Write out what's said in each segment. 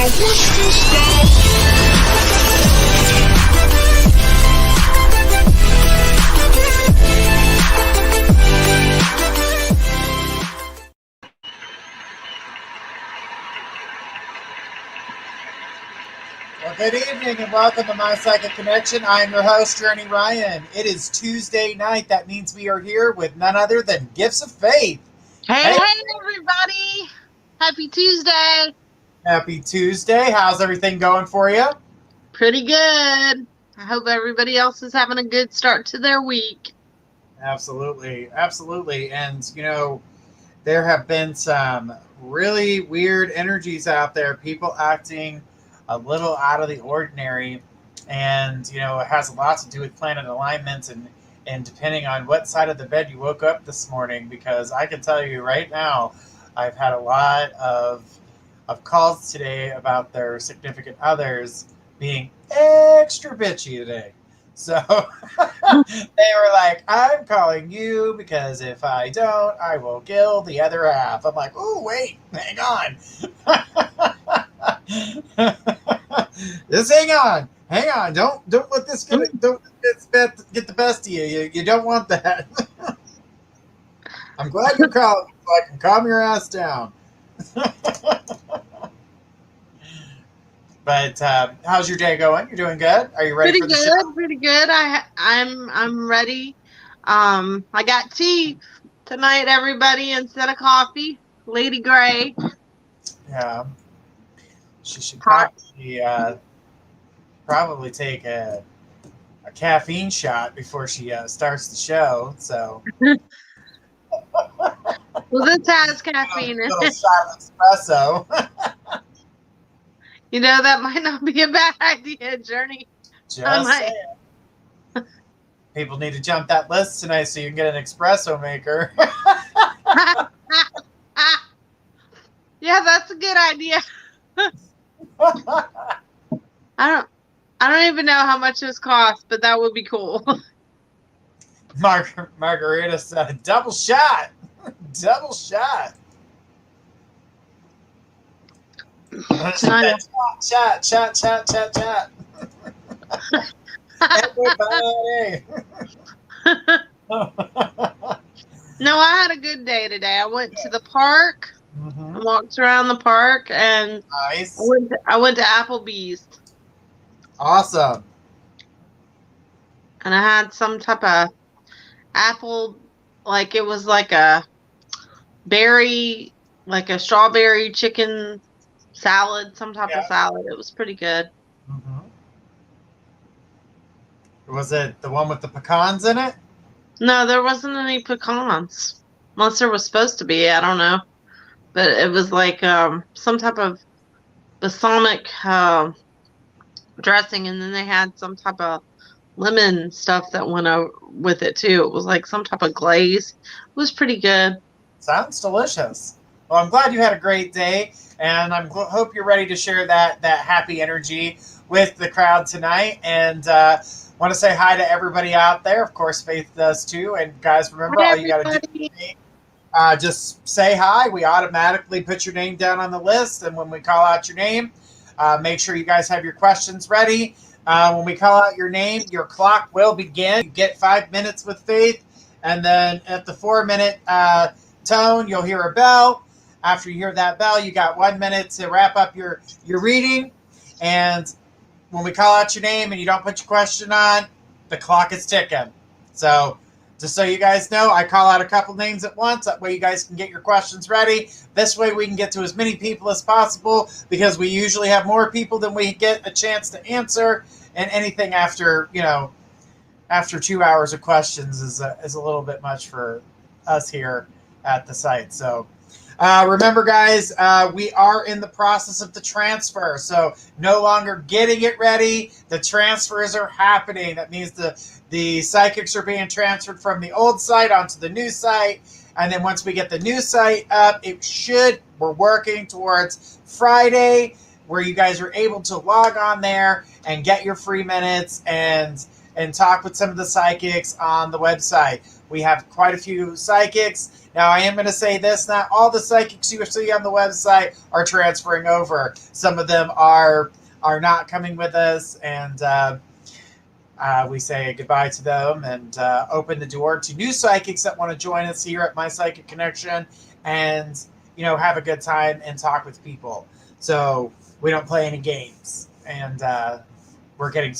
what's this now? Well, good evening and welcome to My Psychic Connection. I'm your host, Journey Ryan. It is Tuesday night. That means we are here with none other than Gifts of Faith. Hey, everybody. Happy Tuesday. Happy Tuesday. How's everything going for you? Pretty good. I hope everybody else is having a good start to their week. Absolutely. Absolutely. And, you know, there have been some really weird energies out there. People acting a little out of the ordinary. And, you know, it has a lot to do with planet alignments and depending on what side of the bed you woke up this morning, because I can tell you right now, I've had a lot of calls today about their significant others being extra bitchy today. So they were like, I'm calling you because if I don't, I will kill the other half. I'm like, oh, wait, hang on. Just hang on. Don't let this get the best of you. You don't want that. I'm glad you're calling so I can calm your ass down. But how's your day going? You're doing good? Are you ready for the show? Pretty good. I'm ready. I got tea tonight, everybody, instead of coffee. Lady Grey. Yeah. She should probably take a caffeine shot before she starts the show. So. Well, this has caffeine in little it. shot of espresso. You know, that might not be a bad idea, Journey. Just saying. People need to jump that list tonight so you can get an espresso maker. Yeah, that's a good idea. I don't even know how much this costs, but that would be cool. Margarita said, double shot. Double shot. Chat. Everybody. No, I had a good day today. I went to the park. Mm-hmm. I walked around the park, and Nice. I went to Applebee's. Awesome. And I had some type of apple, like it was like a berry, like a strawberry chicken salad, some type of salad. It was pretty good. Mm-hmm. Was it the one with the pecans in it? No, there wasn't any pecans. Unless there was supposed to be. I don't know. But it was like some type of balsamic dressing, and then they had some type of lemon stuff that went with it too. It was like some type of glaze. It was pretty good. Sounds delicious. Well, I'm glad you had a great day, and I hope you're ready to share that happy energy with the crowd tonight. And want to say hi to everybody out there. Of course, Faith does too. And guys, remember, all you got to do is just say hi. We automatically put your name down on the list, and when we call out your name, make sure you guys have your questions ready. When we call out your name, your clock will begin. You get 5 minutes with Faith, and then at the 4-minute tone, you'll hear a bell. After you hear that bell, you got 1 minute to wrap up your reading. And when we call out your name and you don't put your question on, the clock is ticking. So just so you guys know, I call out a couple names at once. That way you guys can get your questions ready. This way we can get to as many people as possible, because we usually have more people than we get a chance to answer. And anything after 2 hours of questions is a little bit much for us here at the site. So remember, guys, we are in the process of the transfer. So no longer getting it ready. The transfers are happening. That means the psychics are being transferred from the old site onto the new site. And then once we get the new site up, we're working towards Friday, where you guys are able to log on there and get your free minutes and talk with some of the psychics on the website. We have quite a few psychics. Now, I am going to say this, not all the psychics you see on the website are transferring over. Some of them are not coming with us, and we say goodbye to them and open the door to new psychics that want to join us here at My Psychic Connection and, have a good time and talk with people. So we don't play any games, and we're getting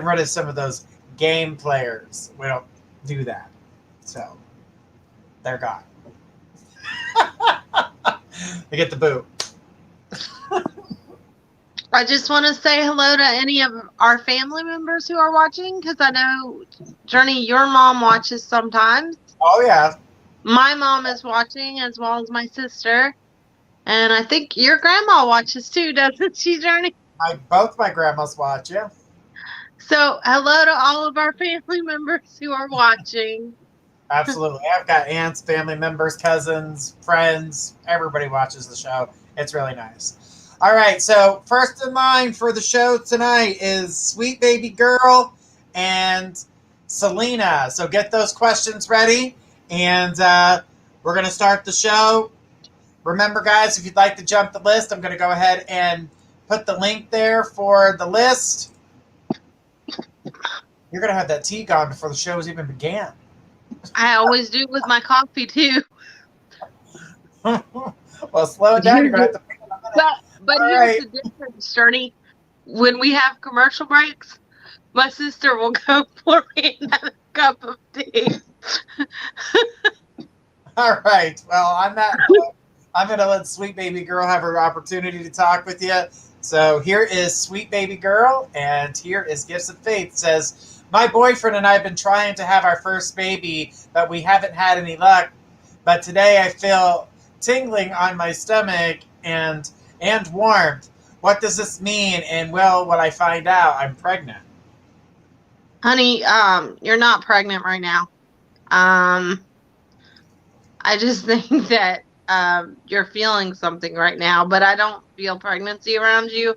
rid of some of those game players. We don't do that. So they're gone. They get the boot. I just want to say hello to any of our family members who are watching, because I know, Journey, your mom watches sometimes. Oh, yeah. My mom is watching, as well as my sister. And I think your grandma watches too, doesn't she, Journey? Both my grandmas watch, yeah. So hello to all of our family members who are watching. Absolutely. I've got aunts, family members, cousins, friends. Everybody watches the show. It's really nice. All right. So first in line for the show tonight is Sweet Baby Girl and Selena. So get those questions ready. And we're going to start the show. Remember, guys, if you'd like to jump the list, I'm going to go ahead and put the link there for the list. You're going to have that tea gone before the show even began. I always do with my coffee too. Well, slow it down. You're going to have to pick it up in a minute. But here's the difference, Journey. When we have commercial breaks, my sister will go pour me another cup of tea. All right. Well, on that note, I'm going to let Sweet Baby Girl have her opportunity to talk with you. So here is Sweet Baby Girl, and here is Gifts of Faith. It says, my boyfriend and I have been trying to have our first baby, but we haven't had any luck. But today I feel tingling on my stomach and warmth. What does this mean? And will I find out I'm pregnant? Honey, you're not pregnant right now. I just think that you're feeling something right now, but I don't feel pregnancy around you.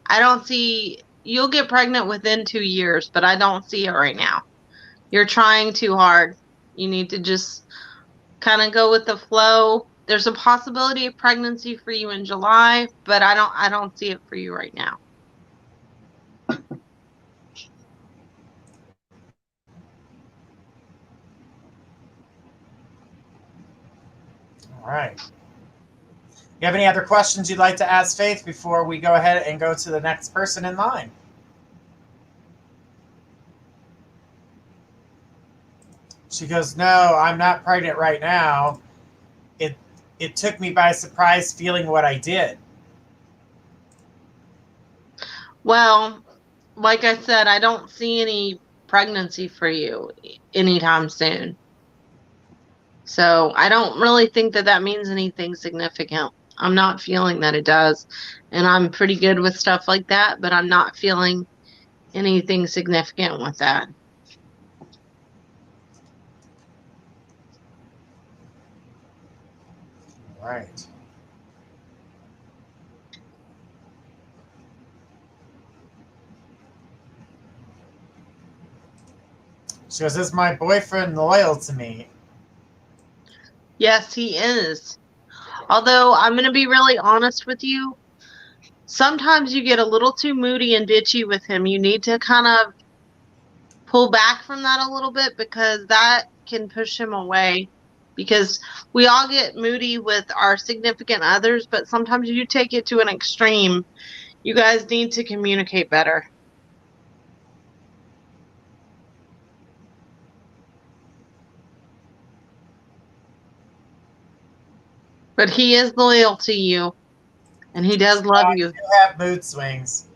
I don't see... You'll get pregnant within 2 years, but I don't see it right now. You're trying too hard. You need to just kind of go with the flow. There's a possibility of pregnancy for you in July, but I don't see it for you right now. All right. You have any other questions you'd like to ask Faith before we go ahead and go to the next person in line? She goes, no, I'm not pregnant right now. It took me by surprise feeling what I did. Well, Like I said, I don't see any pregnancy for you anytime soon. So I don't really think that means anything significant. I'm not feeling that it does. And I'm pretty good with stuff like that, but I'm not feeling anything significant with that. right. She goes, is my boyfriend loyal to me? Yes, he is. Although I'm going to be really honest with you. Sometimes you get a little too moody and bitchy with him. You need to kind of pull back from that a little bit, because that can push him away. Because we all get moody with our significant others, but sometimes you take it to an extreme. You guys need to communicate better. But he is loyal to you, and he does love you. I do have mood swings.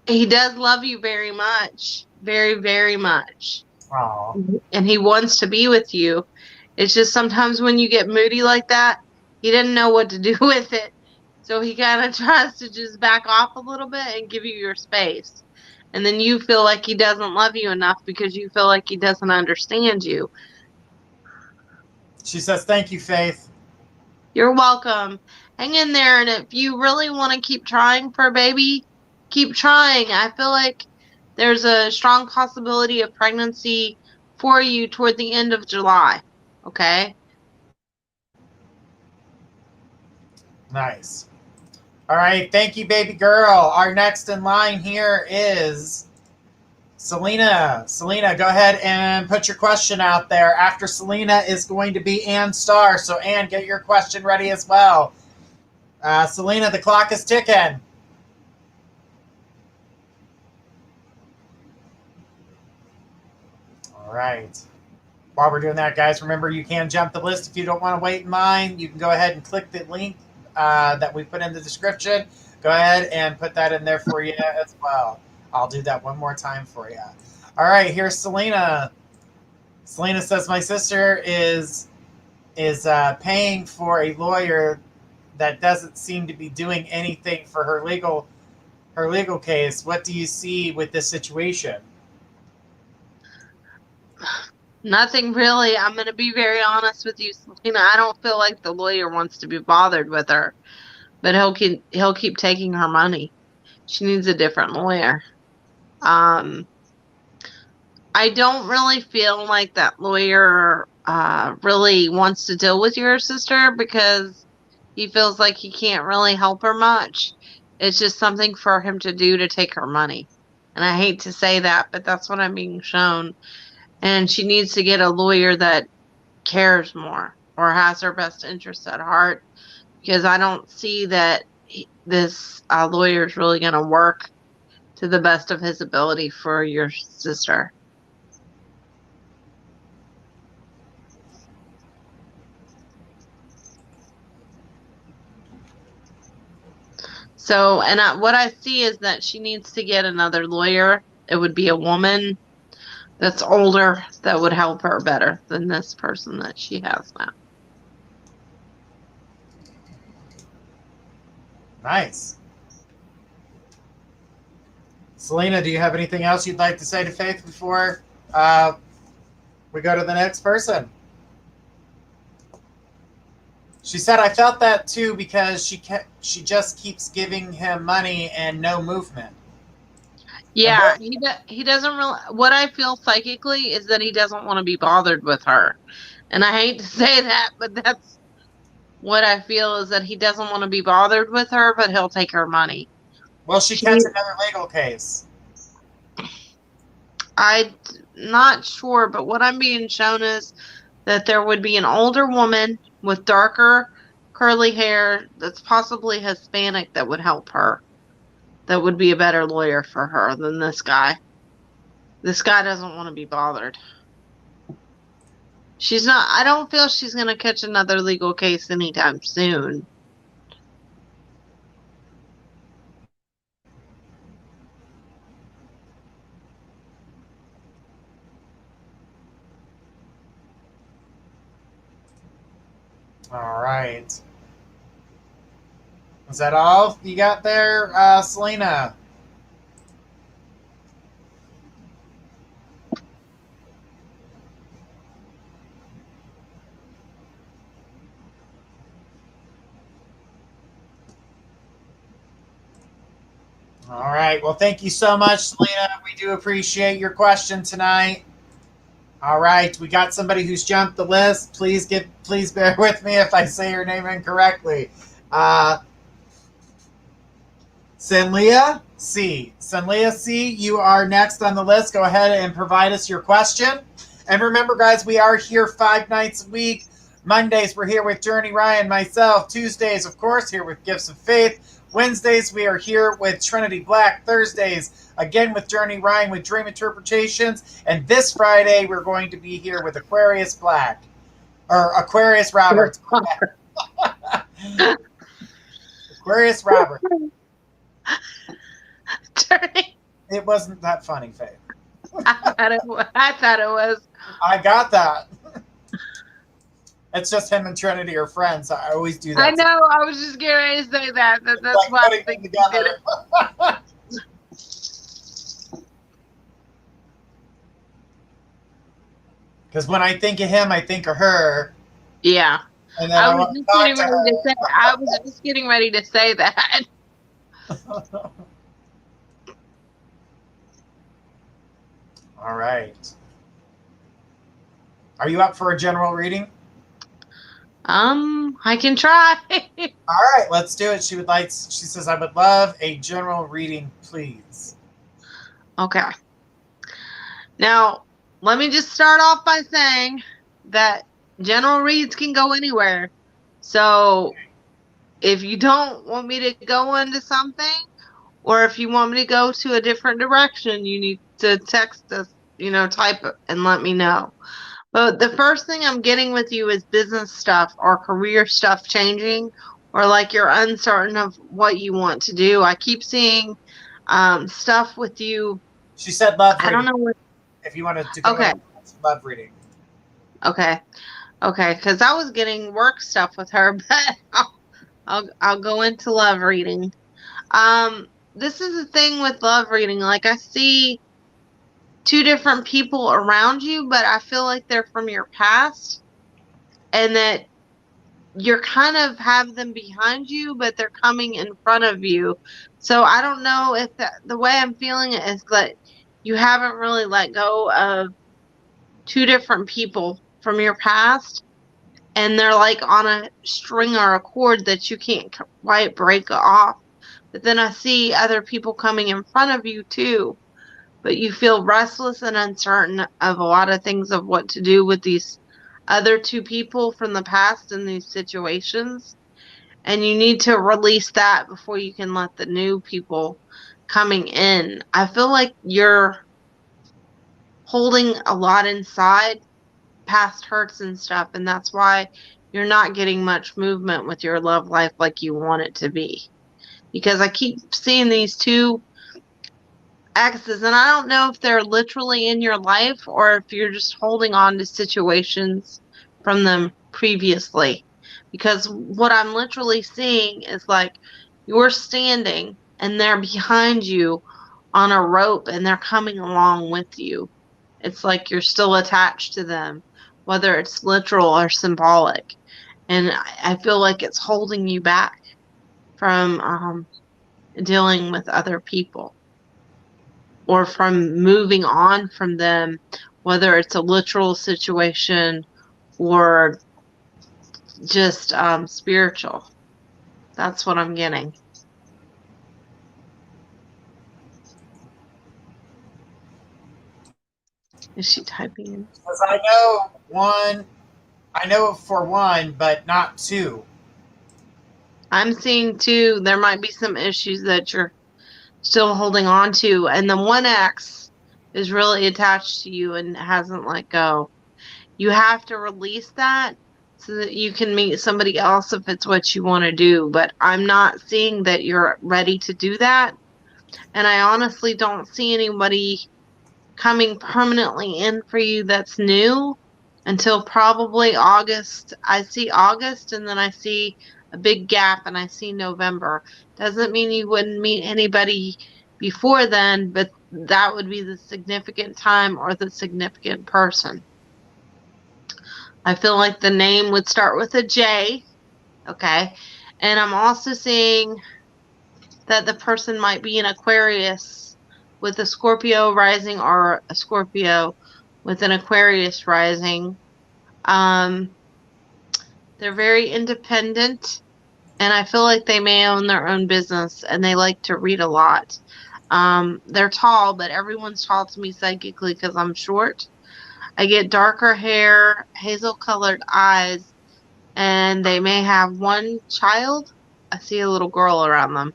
He does love you very much. Very, very much. Aww. And he wants to be with you. It's just sometimes when you get moody like that, he didn't know what to do with it. So he kind of tries to just back off a little bit and give you your space. And then you feel like he doesn't love you enough because you feel like he doesn't understand you. She says, thank you, Faith. You're welcome. Hang in there. And if you really want to keep trying for a baby, keep trying. I feel like there's a strong possibility of pregnancy for you toward the end of July. Okay? Nice. All right. Thank you, baby girl. Our next in line here is Selena. Selena, go ahead and put your question out there. After Selena is going to be Ann Starr. So, Ann, get your question ready as well. Selena, the clock is ticking. All right. While we're doing that, guys, remember you can jump the list if you don't want to wait in line. You can go ahead and click the link that we put in the description. Go ahead and put that in there for you as well. I'll do that one more time for you. All right, here's Selena. Selena says my sister is paying for a lawyer that doesn't seem to be doing anything for her legal case. What do you see with this situation? Nothing really. I'm going to be very honest with you, Selena. I don't feel like the lawyer wants to be bothered with her, but he'll keep taking her money. She needs a different lawyer. I don't really feel like that lawyer really wants to deal with your sister because he feels like he can't really help her much. It's just something for him to do to take her money. And I hate to say that, but that's what I'm being shown. And she needs to get a lawyer that cares more or has her best interest at heart, because I don't see that this lawyer is really going to work to the best of his ability for your sister. So, and what I see is that she needs to get another lawyer. It would be a woman that's older that would help her better than this person that she has now. Nice. Selena, do you have anything else you'd like to say to Faith before we go to the next person? She said, I felt that too because she just keeps giving him money and no movement. Yeah, he doesn't really. What I feel psychically is that he doesn't want to be bothered with her. And I hate to say that, but that's what I feel, is that he doesn't want to be bothered with her, but he'll take her money. Will she catch another legal case? I'm not sure, but what I'm being shown is that there would be an older woman with darker curly hair that's possibly Hispanic that would help her. That would be a better lawyer for her than this guy. This guy doesn't want to be bothered. She's not. I don't feel she's going to catch another legal case anytime soon. All right. Is that all you got there, Selena? All right. Well, thank you so much, Selena. We do appreciate your question tonight. All right, we got somebody who's jumped the list. Please bear with me if I say your name incorrectly. Senlia C. Senlia C, you are next on the list. Go ahead and provide us your question. And remember, guys, we are here 5 nights a week. Mondays, we're here with Journey Ryan, myself. Tuesdays, of course, here with Gifts of Faith. Wednesdays, we are here with Trinity Black. Thursdays, again with Journey Ryan with Dream Interpretations. And this Friday, we're going to be here with Aquarius Black. Or Aquarius Roberts. Aquarius Roberts. Journey. It wasn't that funny, Faith. I thought it was. I got that. It's just him and Trinity are friends. I always do that. I know. I was just getting ready to say that. That's like why I think you did it. Because when I think of him, I think of her. Yeah. And then I was just getting ready to say that. All right. Are you up for a general reading? I can try. All right, let's do it. She says, I would love a general reading, please. Okay. Now, let me just start off by saying that general reads can go anywhere. So, if you don't want me to go into something, or if you want me to go to a different direction, you need to text us, type it and let me know. But the first thing I'm getting with you is business stuff or career stuff changing, or like you're uncertain of what you want to do. I keep seeing stuff with you. She said love I don't reading. know what. If you wanted to go Okay. into love reading. Okay. Okay. Because I was getting work stuff with her, but I'll go into love reading. This is the thing with love reading. Like I see two different people around you, but I feel like they're from your past, and that you're kind of have them behind you, but they're coming in front of you. So I don't know if the way I'm feeling it is that you haven't really let go of two different people from your past, and they're like on a string or a cord that you can't quite break off. But then I see other people coming in front of you too, but you feel restless and uncertain of a lot of things of what to do with these other two people from the past in these situations. And you need to release that before you can let the new people coming in. I feel like you're holding a lot inside, past hurts and stuff, and that's why you're not getting much movement with your love life like you want it to be. Because I keep seeing these two exes, and I don't know if they're literally in your life or if you're just holding on to situations from them previously. Because what I'm literally seeing is like you're standing and they're behind you on a rope and they're coming along with you. It's like you're still attached to them, whether it's literal or symbolic. And I feel like it's holding you back from dealing with other people, or from moving on from them, whether it's a literal situation or just spiritual. That's what I'm getting. Is she typing in? Because I know for one, but not two. I'm seeing too, there might be some issues that you're still holding on to, and the one X is really attached to you and hasn't let go. You have to release that so that you can meet somebody else if it's what you want to do. But I'm not seeing that you're ready to do that. And I honestly don't see anybody coming permanently in for you that's new until probably August. I see August, and then I see a big gap, and I see November. Doesn't mean you wouldn't meet anybody before then, but that would be the significant time or the significant person. I feel like the name would start with a J, okay? And I'm also seeing that the person might be an Aquarius with a Scorpio rising, or a Scorpio with an Aquarius rising. Um, they're very independent, and I feel like they may own their own business, and they like to read a lot. They're tall, but everyone's tall to me psychically because I'm short. I get darker hair, hazel colored eyes, and they may have one child. I see a little girl around them.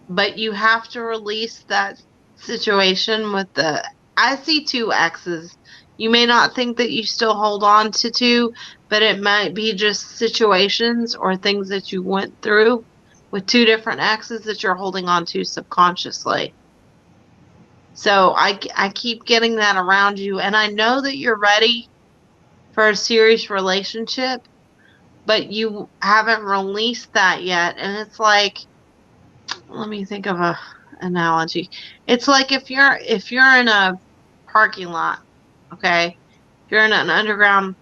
But you have to release that situation with the. I see two X's. You may not think that you still hold on to two, but it might be just situations or things that you went through with two different X's that you're holding on to subconsciously. So I keep getting that around you, and I know that you're ready for a serious relationship, but you haven't released that yet. And it's like, let me think of a analogy. It's like if you're in a parking lot, okay? If you're in an underground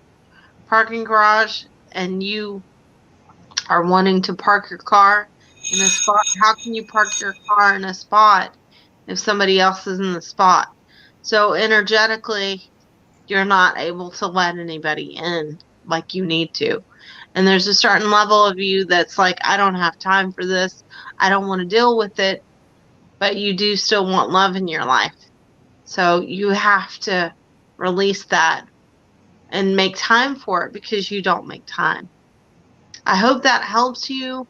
parking garage and you are wanting to park your car in a spot, how can you park your car in a spot if somebody else is in the spot. So energetically, you're not able to let anybody in like you need to. And there's a certain level of you that's like, I don't have time for this. I don't want to deal with it. But you do still want love in your life. So you have to release that and make time for it because you don't make time. I hope that helps you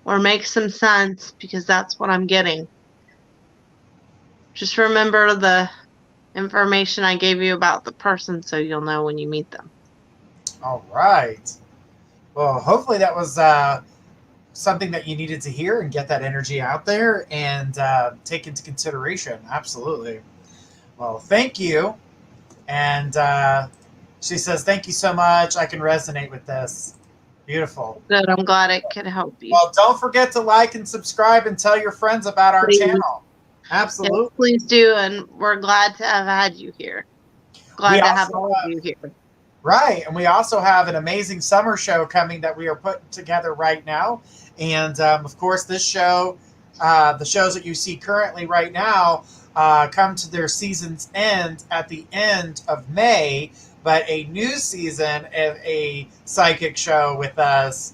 or makes some sense because that's what I'm getting. Just remember the information I gave you about the person so you'll know when you meet them. All right. Well, hopefully that was something that you needed to hear and get that energy out there and take into consideration. Absolutely. Well, thank you. And she says, thank you so much. I can resonate with this. Beautiful. Good. I'm glad it could help you. Well, don't forget to like and subscribe and tell your friends about our Please. channel. Absolutely. Yes, please do. And we're glad to have had you here. Glad to have all of you here. Right. And we also have an amazing summer show coming that we are putting together right now. And of course, this show, the shows that you see currently right now, come to their season's end at the end of May. But a new season of a psychic show with us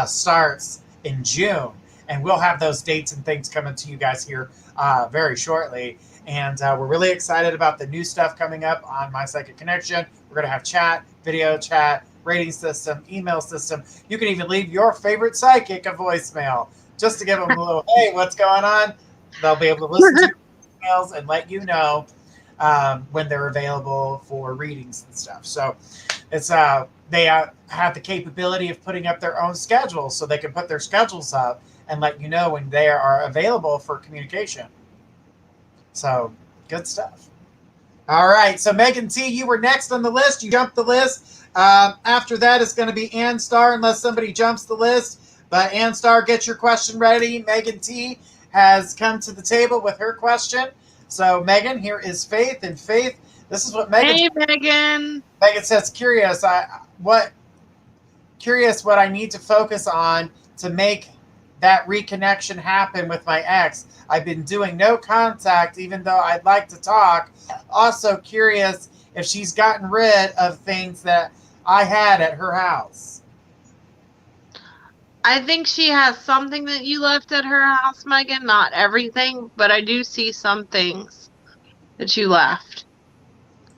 starts in June. And we'll have those dates and things coming to you guys here very shortly. And we're really excited about the new stuff coming up on My Psychic Connection. We're going to have chat, video chat, rating system, email system. You can even leave your favorite psychic a voicemail just to give them a little, hey, what's going on? They'll be able to listen to your emails and let you know when they're available for readings and stuff. So it's they have the capability of putting up their own schedules, so they can put their schedules up and let you know when they are available for communication. So good stuff. All right. So Megan T, you were next on the list. You jumped the list. After that, it's going to be Ann Star, unless somebody jumps the list. But Ann Star, get your question ready. Megan T has come to the table with her question. So Megan, here is Faith. And Faith, this is what Megan. Hey, Megan. Megan says, curious what I need to focus on to make that reconnection happen with my ex. I've been doing no contact, even though I'd like to talk. Also curious if she's gotten rid of things that I had at her house. I think she has something that you left at her house, Megan. Not everything, but I do see some things that you left.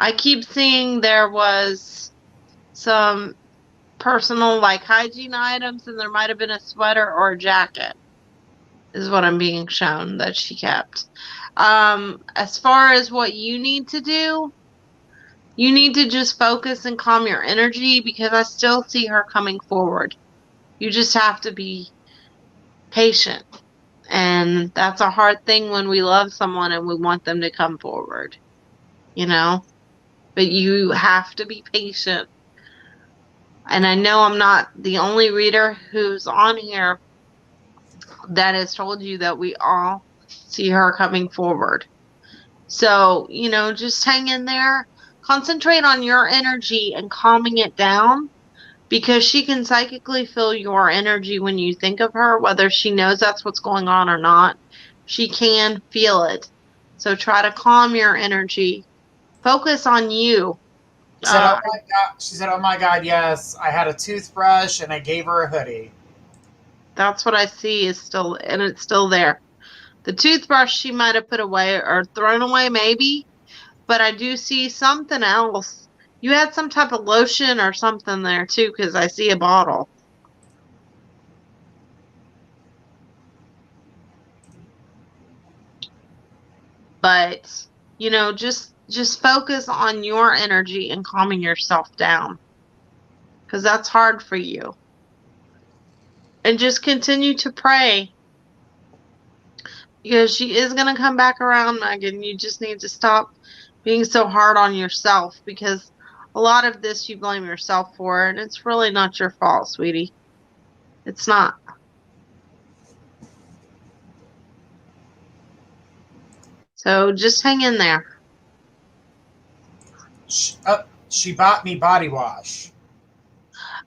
I keep seeing there was some personal, like, hygiene items, and there might have been a sweater or a jacket, is what I'm being shown that she kept. As far as what you need to do, you need to just focus and calm your energy because I still see her coming forward. You just have to be patient. And that's a hard thing when we love someone and we want them to come forward, you know? But you have to be patient. And I know I'm not the only reader who's on here that has told you that we all see her coming forward. So, you know, just hang in there. Concentrate on your energy and calming it down because she can psychically feel your energy when you think of her, whether she knows that's what's going on or not. She can feel it. So try to calm your energy. Focus on you. She said, oh my God. She said, oh my God, yes, I had a toothbrush and I gave her a hoodie. That's what I see is still, and it's still there. The toothbrush she might have put away or thrown away maybe, but I do see something else. You had some type of lotion or something there too because I see a bottle. But, you know, just focus on your energy and calming yourself down because that's hard for you. And just continue to pray because she is going to come back around, Megan. You just need to stop being so hard on yourself because a lot of this you blame yourself for, and it's really not your fault, sweetie. It's not. So just hang in there. She bought me body wash.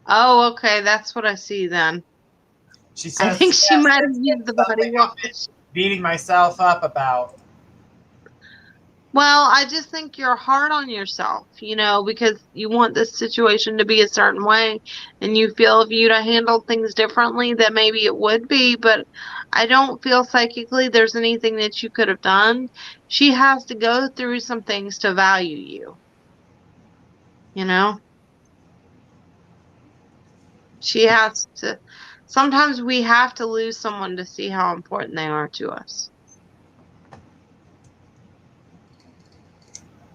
Oh, okay. That's what I see then. She says, I think she might have used the body wash. Beating myself up about. Well, I just think you're hard on yourself, because you want this situation to be a certain way, and you feel if you'd have handled things differently, that maybe it would be, but I don't feel psychically there's anything that you could have done. She has to go through some things to value you, you know? She has to, sometimes we have to lose someone to see how important they are to us.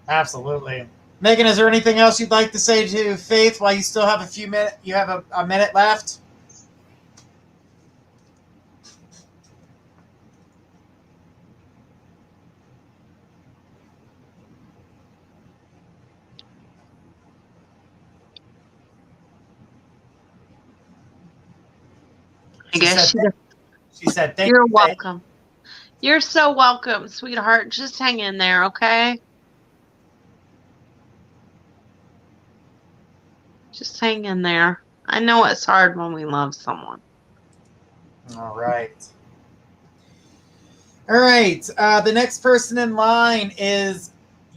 Absolutely. Megan, is there anything else you'd like to say to Faith while you still have a few minutes? You have a minute left. I guess She said, thank you're you, Faith. welcome. You're so welcome, sweetheart. Just hang in there, okay? Just hang in there. I know it's hard when we love someone. All right. All right. The next person in line is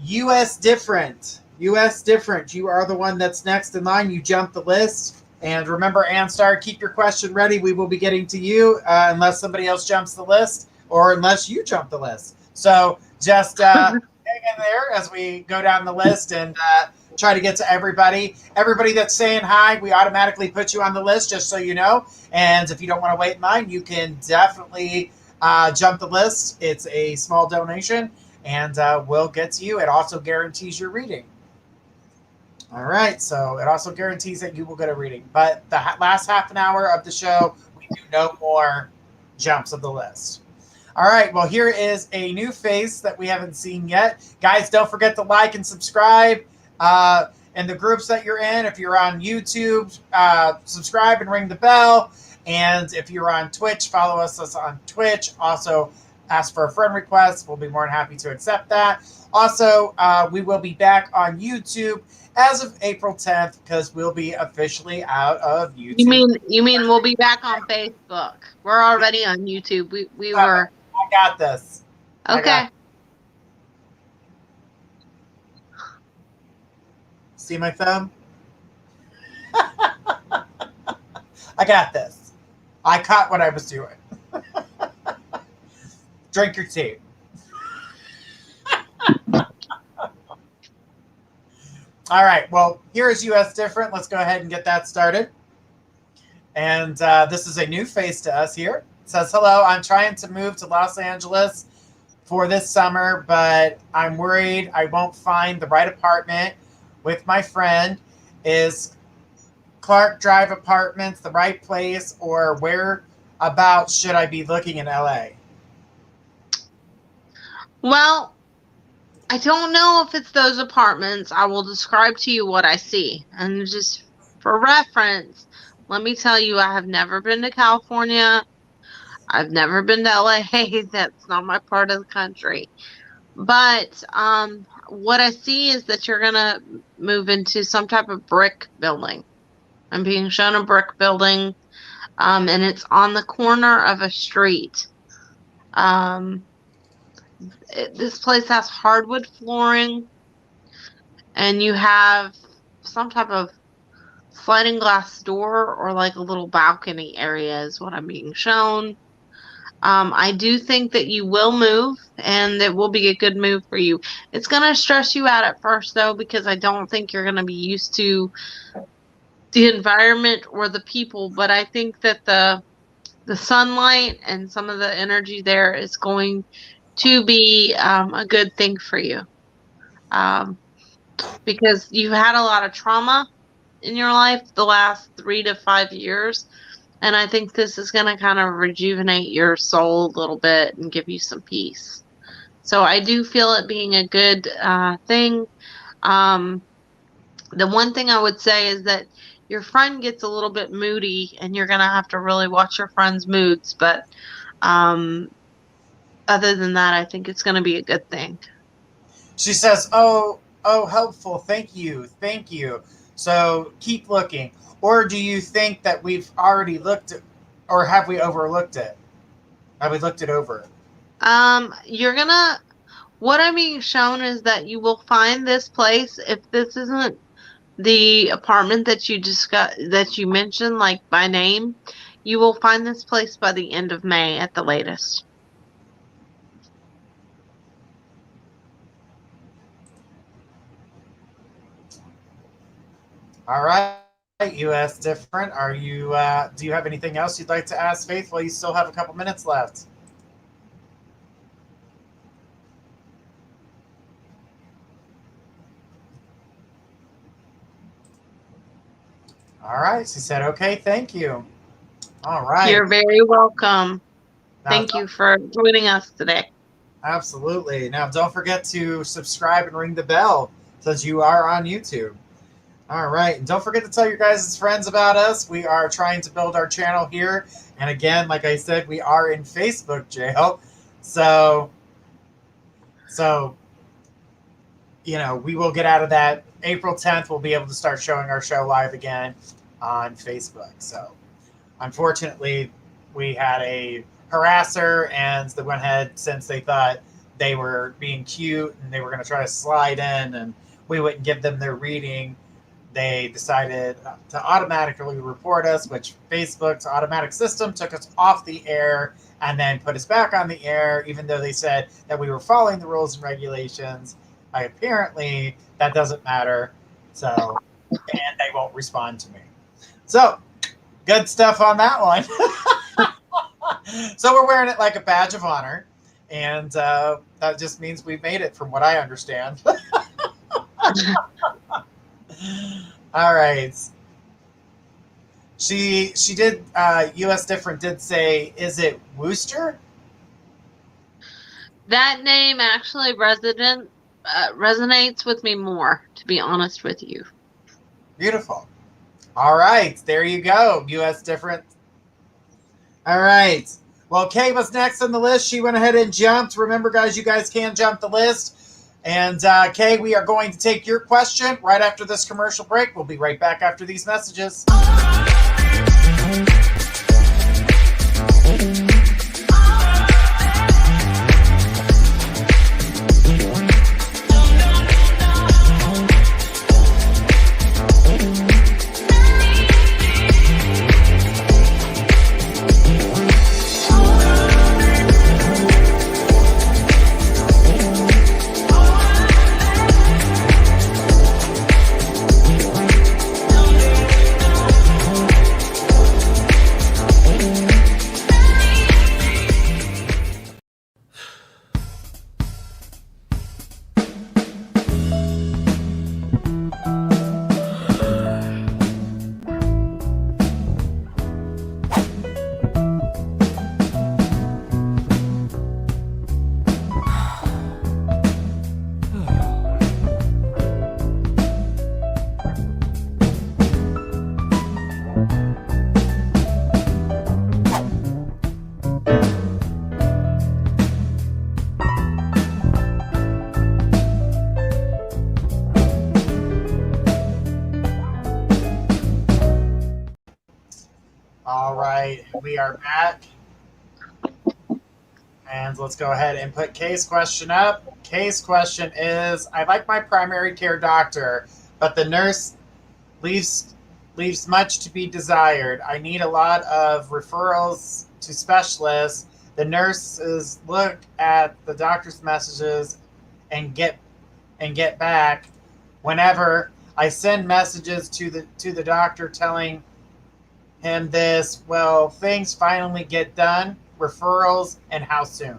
US Different. US Different. You are the one that's next in line. You jumped the list. And remember, Anstar, keep your question ready. We will be getting to you unless somebody else jumps the list or unless you jump the list. So just hang in there as we go down the list and try to get to everybody. Everybody that's saying hi, we automatically put you on the list, just so you know. And if you don't want to wait in line, you can definitely jump the list. It's a small donation, and we'll get to you. It also guarantees your reading. All right, so it also guarantees that you will get a reading. But the last half an hour of the show, we do no more jumps of the list. All right, well, here is a new face that we haven't seen yet. Guys, don't forget to like and subscribe. In the groups that you're in, if you're on YouTube, subscribe and ring the bell. And if you're on Twitch, follow us on Twitch. Also, ask for a friend request. We'll be more than happy to accept that. Also, we will be back on YouTube as of April 10th because we'll be officially out of YouTube. You mean we'll be back on Facebook? We're already on YouTube. We were. I got this. Okay. See my thumb? I got this. I caught what I was doing. Drink your tea. All right. Well, here is US Different. Let's go ahead and get that started. And this is a new face to us here. It says, hello, I'm trying to move to Los Angeles for this summer, but I'm worried I won't find the right apartment with my friend. Is Clark Drive Apartments the right place, or whereabouts should I be looking in LA? Well, I don't know if it's those apartments. I will describe to you what I see. And just for reference, let me tell you, I have never been to California. I've never been to LA. That's not my part of the country. But what I see is that you're going to move into some type of brick building. I'm being shown a brick building, and it's on the corner of a street. This place has hardwood flooring, and you have some type of sliding glass door or like a little balcony area is what I'm being shown. I do think that you will move, and it will be a good move for you. It's going to stress you out at first, though, because I don't think you're going to be used to the environment or the people, but I think that the sunlight and some of the energy there is going to be a good thing for you, because you've had a lot of trauma in your life the last 3 to 5 years, and I think this is going to kind of rejuvenate your soul a little bit and give you some peace. So I do feel it being a good thing. The one thing I would say is that your friend gets a little bit moody, and you're going to have to really watch your friend's moods, but other than that, I think it's going to be a good thing. She says, oh, helpful. Thank you. So keep looking. Or do you think that we've already looked at, or have we overlooked it? Have we looked it over? What I'm being shown is that you will find this place, if this isn't the apartment that that you mentioned, like by name, you will find this place by the end of May at the latest. All right, US different. Are you? Do you have anything else you'd like to ask Faith while you still have a couple minutes left? All right, she said, okay, thank you. All right. You're very welcome. Now, Thank you for joining us today. absolutely. Now, don't forget to subscribe and ring the bell since you are on YouTube. All right. And don't forget to tell your guys' friends about us. We are trying to build our channel here. And again, like I said, we are in Facebook jail. So, we will get out of that. April 10th, we'll be able to start showing our show live again on Facebook. So, unfortunately, we had a harasser, and they went ahead, since they thought they were being cute and they were going to try to slide in and we wouldn't give them their reading, they decided to automatically report us, which Facebook's automatic system took us off the air and then put us back on the air, even though they said that we were following the rules and regulations. Apparently, that doesn't matter. So, and they won't respond to me. So, good stuff on that one. So we're wearing it like a badge of honor, and that just means we've made it, from what I understand. All right. She did. U.S. Different did say, "Is it Wooster?" That name actually resonates with me more, to be honest with you. Beautiful. All right, there you go. U.S. Different. All right. Well, Kay was next on the list. She went ahead and jumped. Remember, guys, you guys can jump the list. And Kay, we are going to take your question right after this commercial break. We'll be right back after these messages. All right, we are back. And let's go ahead and put Kay's question up. Kay's question is, I like my primary care doctor, but the nurse leaves much to be desired. I need a lot of referrals to specialists. The nurses look at the doctor's messages and get back. Whenever I send messages to the doctor telling him this, will things finally get done? Referrals, and how soon?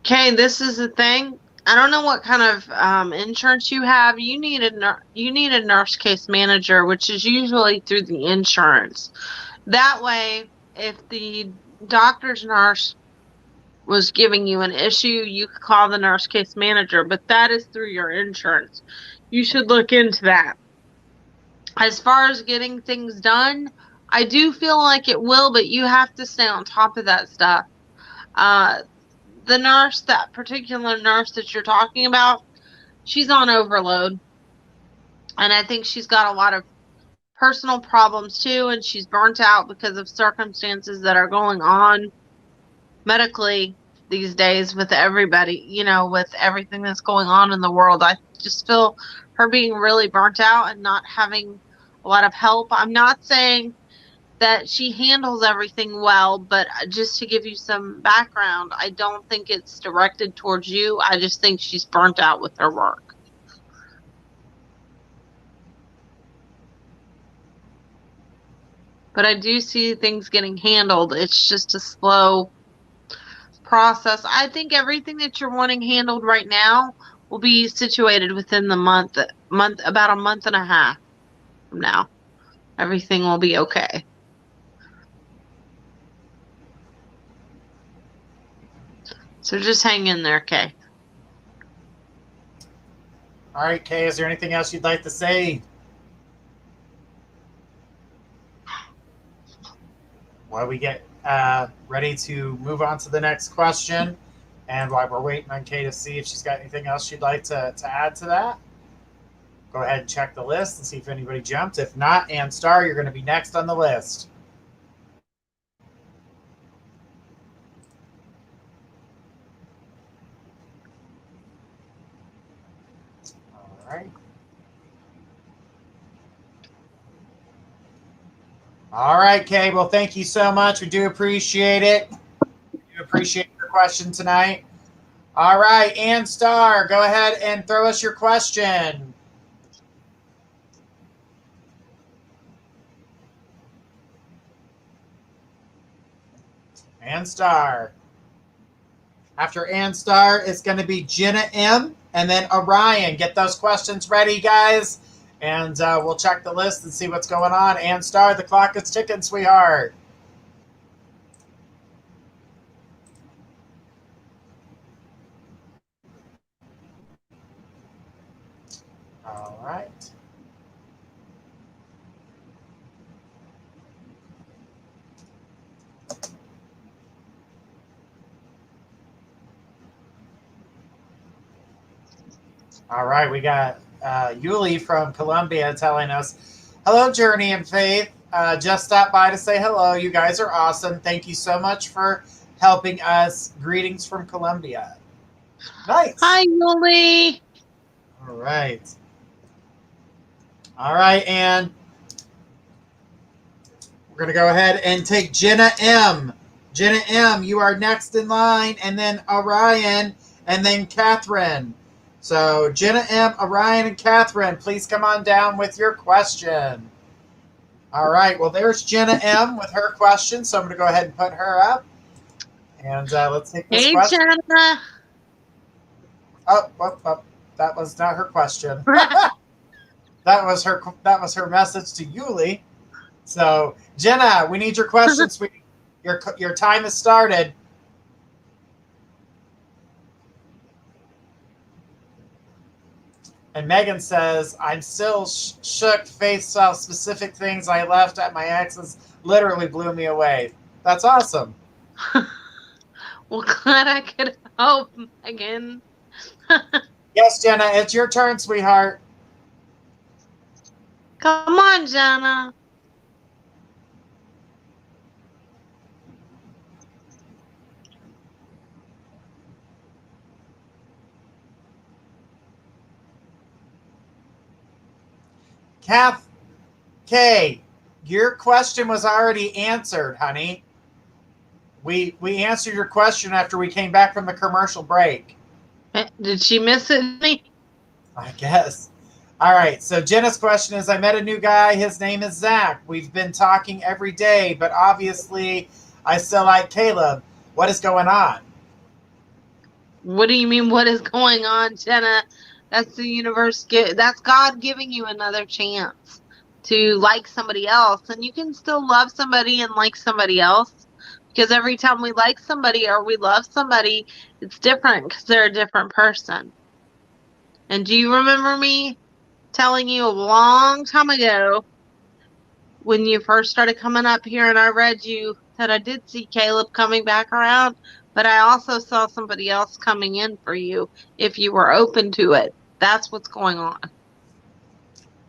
Okay, this is the thing. I don't know what kind of insurance you have. You need a nurse case manager, which is usually through the insurance. That way, if the doctor's nurse was giving you an issue, you could call the nurse case manager, but that is through your insurance. You should look into that. As far as getting things done, I do feel like it will, but you have to stay on top of that stuff. The nurse, that particular nurse that you're talking about, she's on overload. And I think she's got a lot of personal problems too, and she's burnt out because of circumstances that are going on medically these days with everybody, with everything that's going on in the world. I just feel her being really burnt out and not having a lot of help. I'm not saying that she handles everything well, but just to give you some background, I don't think it's directed towards you. I just think she's burnt out with her work. But I do see things getting handled. It's just a slow process. I think everything that you're wanting handled right now will be situated within the about a month and a half from now. Everything will be okay. So just hang in there, Kay. All right, Kay, is there anything else you'd like to say? While we get ready to move on to the next question, and while we're waiting on Kay to see if she's got anything else she'd like to add to that, go ahead and check the list and see if anybody jumped. If not, Ann Star, you're going to be next on the list. All right. All right, Kay. Well, thank you so much. We do appreciate it. We do appreciate your question tonight. All right, Ann Star, go ahead and throw us your question. Ann Star. After Ann Star, it's going to be Jenna M. and then Orion. Get those questions ready, guys. And we'll check the list and see what's going on. Ann Star, the clock is ticking, sweetheart. All right. All right, we got Yuli from Colombia telling us, hello, Journey and Faith. Just stopped by to say hello. You guys are awesome. Thank you so much for helping us. Greetings from Colombia. Nice. Hi, Yuli. All right. All right, and we're going to go ahead and take Jenna M. Jenna M., you are next in line, and then Orion, and then Catherine. So Jenna M., Orion, and Catherine, please come on down with your question. All right, well, there's Jenna M. with her question, so I'm going to go ahead and put her up. And let's take this question. Hey, Jenna. Oh, that was not her question. That was her message to Yuli. So, Jenna, we need your question, sweetie. Your time has started. And Megan says, I'm still shook. Faith saw specific things I left at my ex's literally blew me away. That's awesome. Well, glad I could help, Megan. Yes, Jenna, it's your turn, sweetheart. Come on, Jenna. Kath K, your question was already answered, honey. We answered your question after we came back from the commercial break. Did she miss it? I guess. All right, so Jenna's question is, I met a new guy. His name is Zach. We've been talking every day, but obviously I still like Caleb. What is going on? What do you mean, what is going on, Jenna? That's the universe. That's God giving you another chance to like somebody else. And you can still love somebody and like somebody else. Because every time we like somebody or we love somebody, it's different because they're a different person. And do you remember me telling you a long time ago when you first started coming up here and I read you that I did see Caleb coming back around, but I also saw somebody else coming in for you if you were open to it. That's what's going on.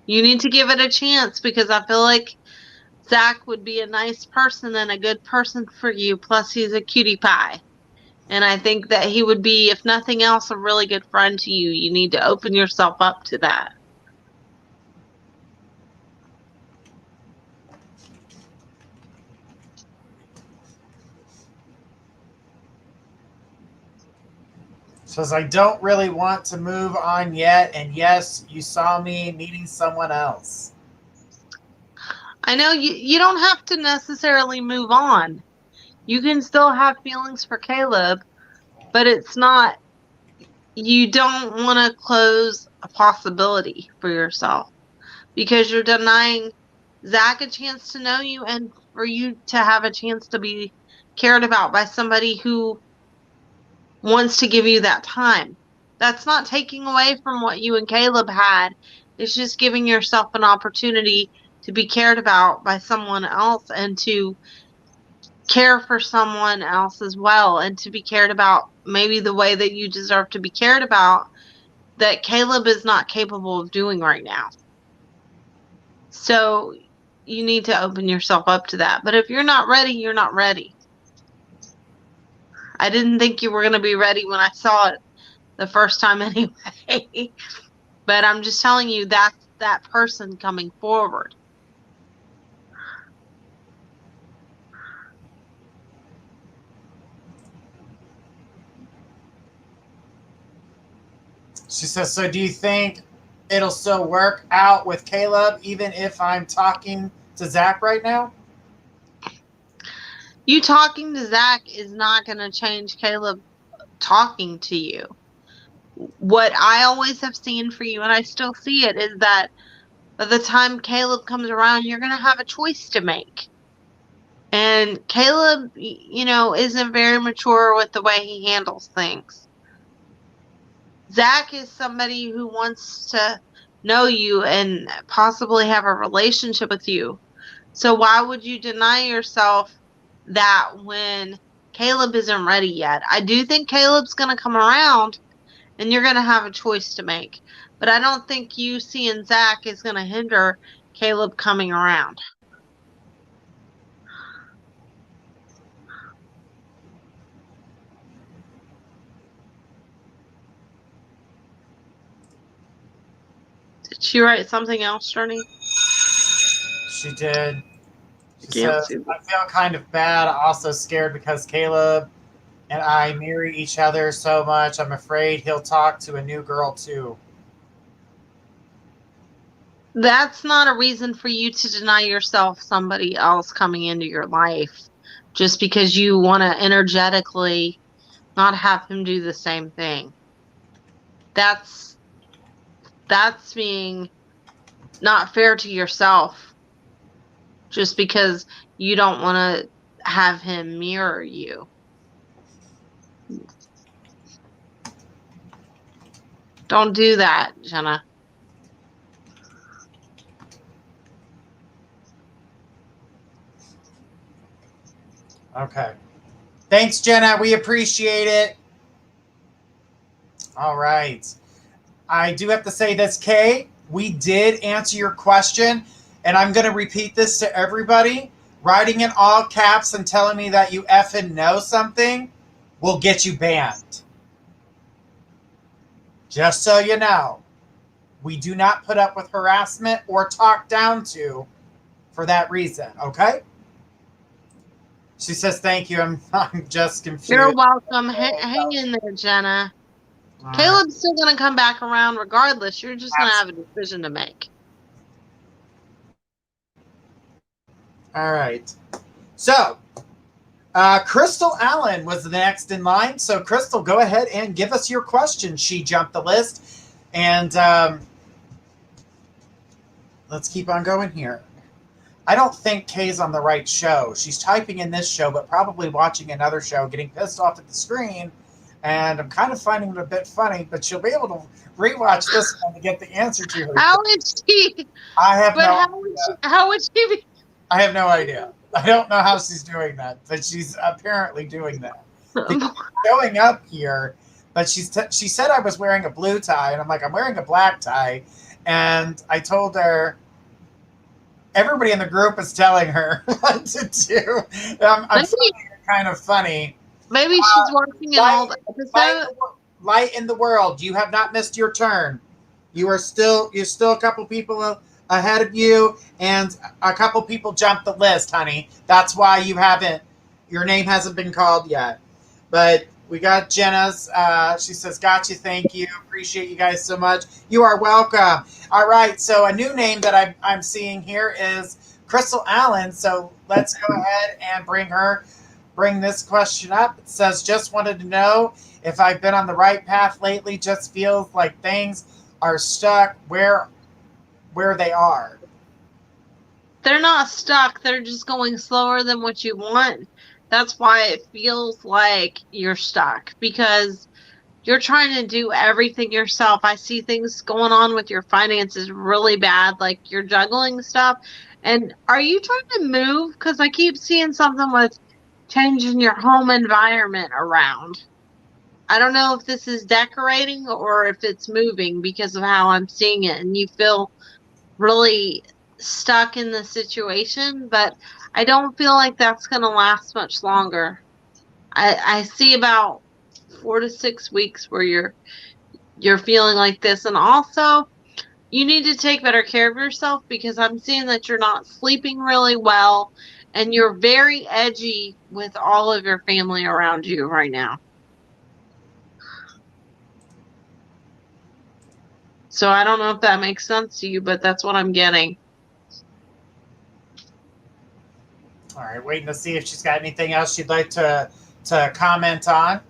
You need to give it a chance because I feel like Zach would be a nice person and a good person for you, plus he's a cutie pie. And I think that he would be, if nothing else, a really good friend to you. You need to open yourself up to that. Says, I don't really want to move on yet. And yes, you saw me meeting someone else. I know you don't have to necessarily move on. You can still have feelings for Caleb, but it's not, you don't want to close a possibility for yourself because you're denying Zach a chance to know you and for you to have a chance to be cared about by somebody who wants to give you that time. That's not taking away from what you and Caleb had. It's just giving yourself an opportunity to be cared about by someone else and to care for someone else as well and to be cared about maybe the way that you deserve to be cared about that Caleb is not capable of doing right now. So you need to open yourself up to that. But if you're not ready, you're not ready. I didn't think you were going to be ready when I saw it the first time anyway. But I'm just telling you that's that person coming forward. She says, so do you think it'll still work out with Caleb even if I'm talking to Zach right now? You talking to Zach is not going to change Caleb talking to you. What I always have seen for you, and I still see it, is that by the time Caleb comes around, you're going to have a choice to make. And Caleb, isn't very mature with the way he handles things. Zach is somebody who wants to know you and possibly have a relationship with you. So why would you deny yourself that when Caleb isn't ready yet? I do think Caleb's going to come around and you're going to have a choice to make. But I don't think you seeing Zach is going to hinder Caleb coming around. Did she write something else, Journey? She did. She Can't says, see. I feel kind of bad, also scared because Caleb and I mirror each other so much. I'm afraid he'll talk to a new girl too. That's not a reason for you to deny yourself somebody else coming into your life just because you want to energetically not have him do the same thing. That's being not fair to yourself just because you don't want to have him mirror you. Don't do that, Jenna. Okay. Thanks, Jenna. We appreciate it. All right. I do have to say this, Kay. We did answer your question, and I'm going to repeat this to everybody. Writing in all caps and telling me that you effing know something will get you banned. Just so you know, we do not put up with harassment or talk down to for that reason, okay? She says, thank you. I'm just confused. You're welcome. Hang in there, Jenna. Caleb's still going to come back around regardless. You're just going to have a decision to make. All right. So, Crystal Allen was the next in line. So, Crystal, go ahead and give us your question. She jumped the list. And let's keep on going here. I don't think Kay's on the right show. She's typing in this show, but probably watching another show, getting pissed off at the screen. And I'm kind of finding it a bit funny, but she'll be able to rewatch this one to get the answer to her. How is she? I have But no how would she be? I have no idea. I don't know how she's doing that, but she's apparently doing that. Showing up here, but she said I was wearing a blue tie, and I'm like, I'm wearing a black tie. And I told her, everybody in the group is telling her what to do. I'm Maybe finding it kind of funny. maybe she's watching an Light, old light, episode. light in the world. You have not missed your turn. You're still a couple people ahead of you, and a couple people jumped the list, honey. That's why your name hasn't been called yet. But we got Jenna's. She says, "Got you. Thank you. Appreciate you guys so much. You are welcome." All right. So a new name that I'm seeing here is Crystal Allen. So let's go ahead and bring this question up. It says, "Just wanted to know if I've been on the right path lately. Just feels like things are stuck where they are." They're not stuck. They're just going slower than what you want. That's why it feels like you're stuck because you're trying to do everything yourself. I see things going on with your finances really bad, like you're juggling stuff. And are you trying to move? Because I keep seeing something with changing your home environment around. I don't know if this is decorating or if it's moving because of how I'm seeing it, and you feel really stuck in the situation, but I don't feel like that's going to last much longer. I see about 4 to 6 weeks where you're feeling like this, and also you need to take better care of yourself because I'm seeing that you're not sleeping really well and you're very edgy with all of your family around you right now. So I don't know if that makes sense to you, but that's what I'm getting. All right, waiting to see if she's got anything else she'd like to comment on.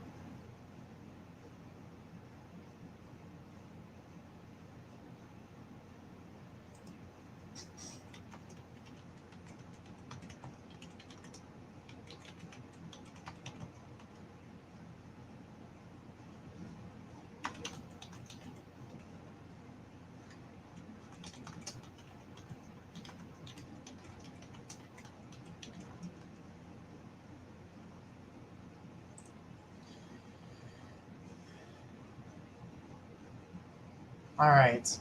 All right.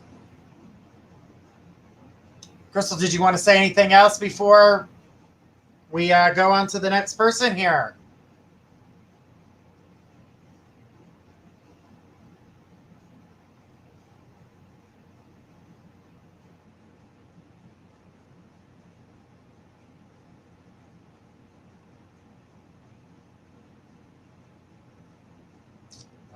Crystal, did you want to say anything else before we go on to the next person here?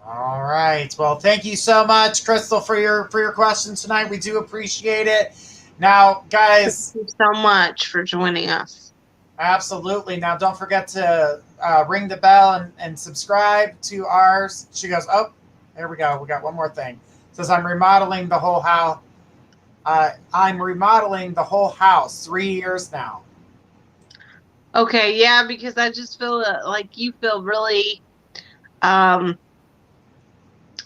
All right. Well, thank you so much, Crystal, for your questions tonight. We do appreciate it. Now, Thank guys, you so much for joining us. absolutely. Now, don't forget to ring the bell and subscribe to ours. She goes, oh, there we go. We got one more thing. It says, I'm remodeling the whole house. I'm remodeling the whole house 3 years now. Okay, yeah, because I just feel like you feel really um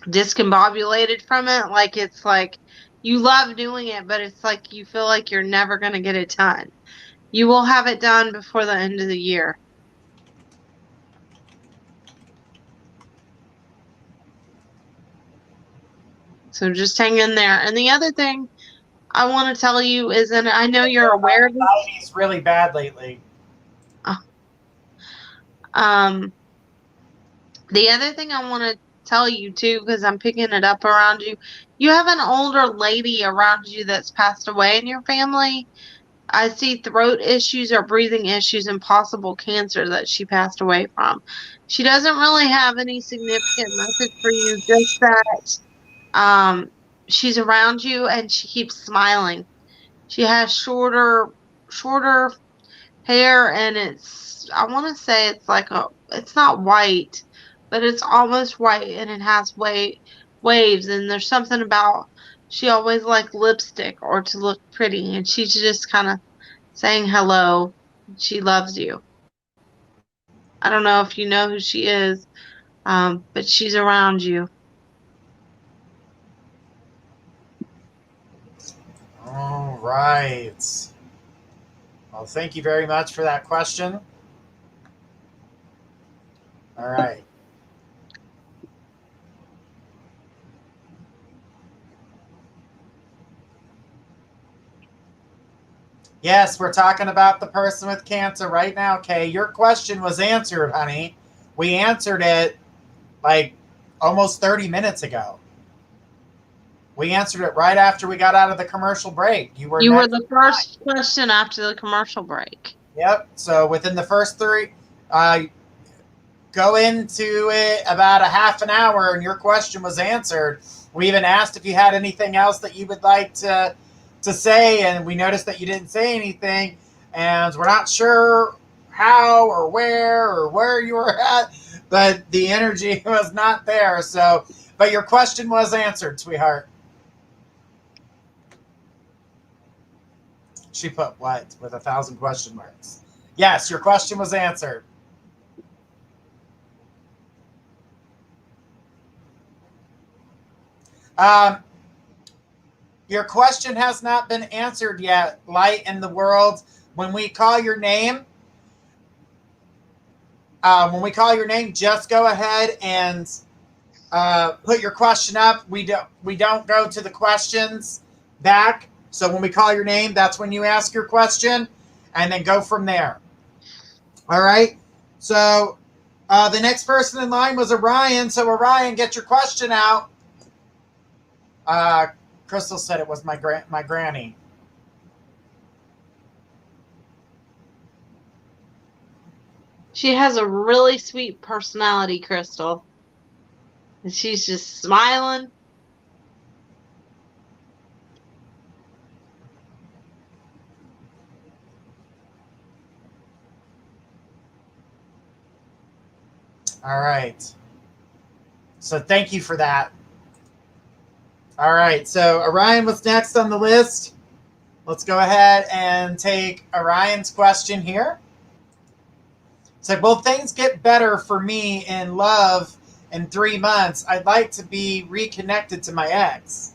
discombobulated from it. Like it's like you love doing it, but it's like you feel like you're never going to get it done. You will have it done before the end of the year. So just hang in there. And the other thing I want to tell you is, and I know you're aware of this, Anxiety is really bad lately. uh, um, the other thing I want to tell you too, because I'm picking it up around you, you have an older lady around you that's passed away in your family. I see throat issues or breathing issues and possible cancer that she passed away from. She doesn't really have any significant message for you, just that um, she's around you and she keeps smiling. She has shorter hair, and I want to say it's like it's not white, but it's almost white, and it has waves, and there's something about she always liked lipstick or to look pretty, and she's just kind of saying hello. She loves you. I don't know if you know who she is, but she's around you. All right. Well, thank you very much for that question. All right. Yes, we're talking about the person with cancer right now, Kay. Your question was answered, honey. We answered it like almost 30 minutes ago. We answered it right after we got out of the commercial break. You were You were next. the first question after the commercial break. Yep. So within the first three, go into it about a half an hour, and your question was answered. We even asked if you had anything else that you would like to say, and we noticed that you didn't say anything, and we're not sure how or where you were at, but the energy was not there. So, but your question was answered, sweetheart. She put what with 1,000 question marks. Yes, your question was answered. Um, your question has not been answered yet, light in the world. When we call your name, just go ahead and put your question up. We don't go to the questions back. So when we call your name, that's when you ask your question, and then go from there. All right. So the next person in line was Orion. So Orion, get your question out. Crystal said it was my granny. She has a really sweet personality, Crystal. And she's just smiling. All right. So thank you for that. All right. So Orion was next on the list. Let's go ahead and take Orion's question here. It's like, will things get better for me in love in 3 months? I'd like to be reconnected to my ex.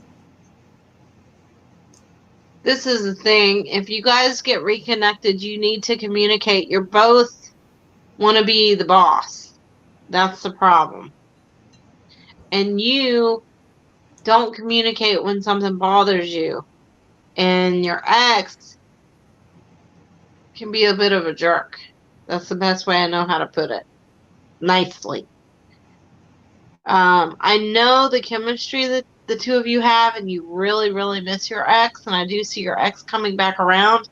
This is the thing. If you guys get reconnected, you need to communicate. You're both want to be the boss. That's the problem. And you don't communicate when something bothers you. And your ex can be a bit of a jerk. That's the best way I know how to put it. Nicely. I know the chemistry that the two of you have, and you really, really miss your ex, and I do see your ex coming back around,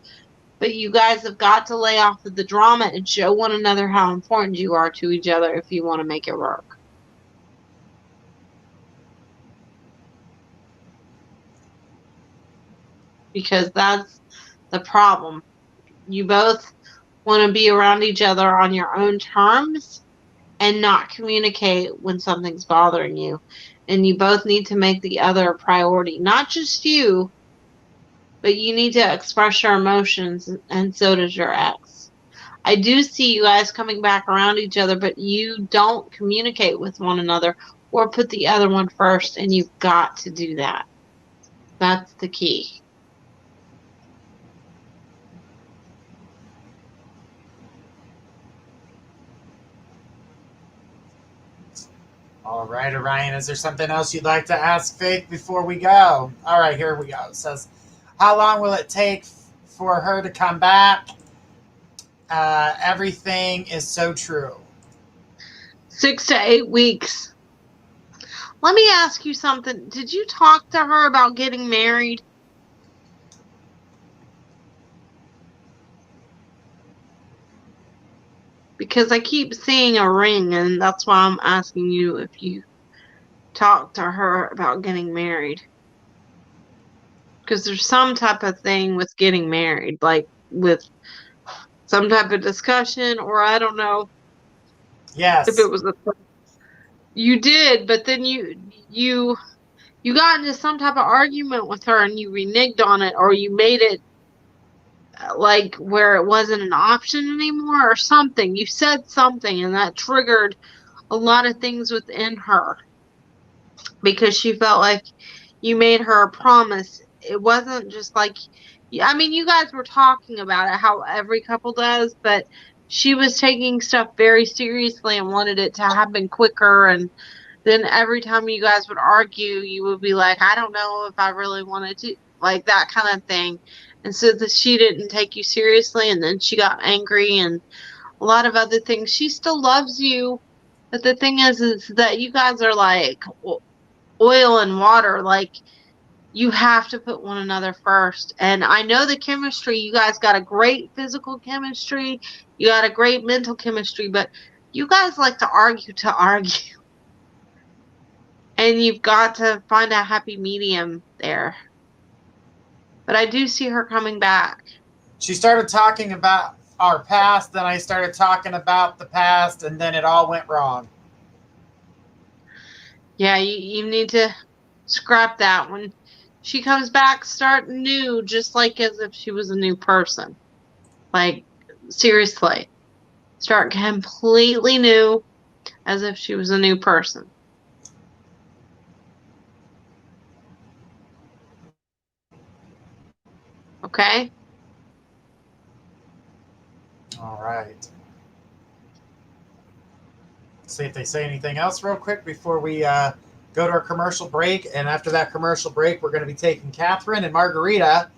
but you guys have got to lay off of the drama and show one another how important you are to each other if you want to make it work. Because that's the problem. You both want to be around each other on your own terms and not communicate when something's bothering you. And you both need to make the other a priority. Not just you, but you need to express your emotions, and so does your ex. I do see you guys coming back around each other, but you don't communicate with one another or put the other one first, and you've got to do that. That's the key. All right, Orion, is there something else you'd like to ask Faith before we go? All right, here we go. It says, how long will it take for her to come back? Everything is so true. 6 to 8 weeks. Let me ask you something. Did you talk to her about getting married? Because I keep seeing a ring, and that's why I'm asking you if you talked to her about getting married. Because there's some type of thing with getting married, like with some type of discussion, or I don't know Yes. if it was you did, but then you got into some type of argument with her and you reneged on it, or you made it like where it wasn't an option anymore or something. You said something and that triggered a lot of things within her because she felt like you made her a promise. It wasn't just like, I mean, you guys were talking about it, how every couple does, but she was taking stuff very seriously and wanted it to happen quicker. And then every time you guys would argue, you would be like, I don't know if I really wanted to, like that kind of thing. and so that she didn't take you seriously, and then she got angry and a lot of other things. She still loves you, but the thing is that you guys are like oil and water. Like, you have to put one another first. And I know the chemistry, you guys got a great physical chemistry, you got a great mental chemistry, but you guys like to argue to argue. And you've got to find a happy medium there. But I do see her coming back. She started talking about our past, then I started talking about the past, and then it all went wrong. Yeah, you need to scrap that. When she comes back, start new, just like as if she was a new person. Like, seriously. Start completely new, as if she was a new person. Okay? All right. See if they say anything else real quick before we go to our commercial break. And after that commercial break, we're going to be taking Catherine and Margarita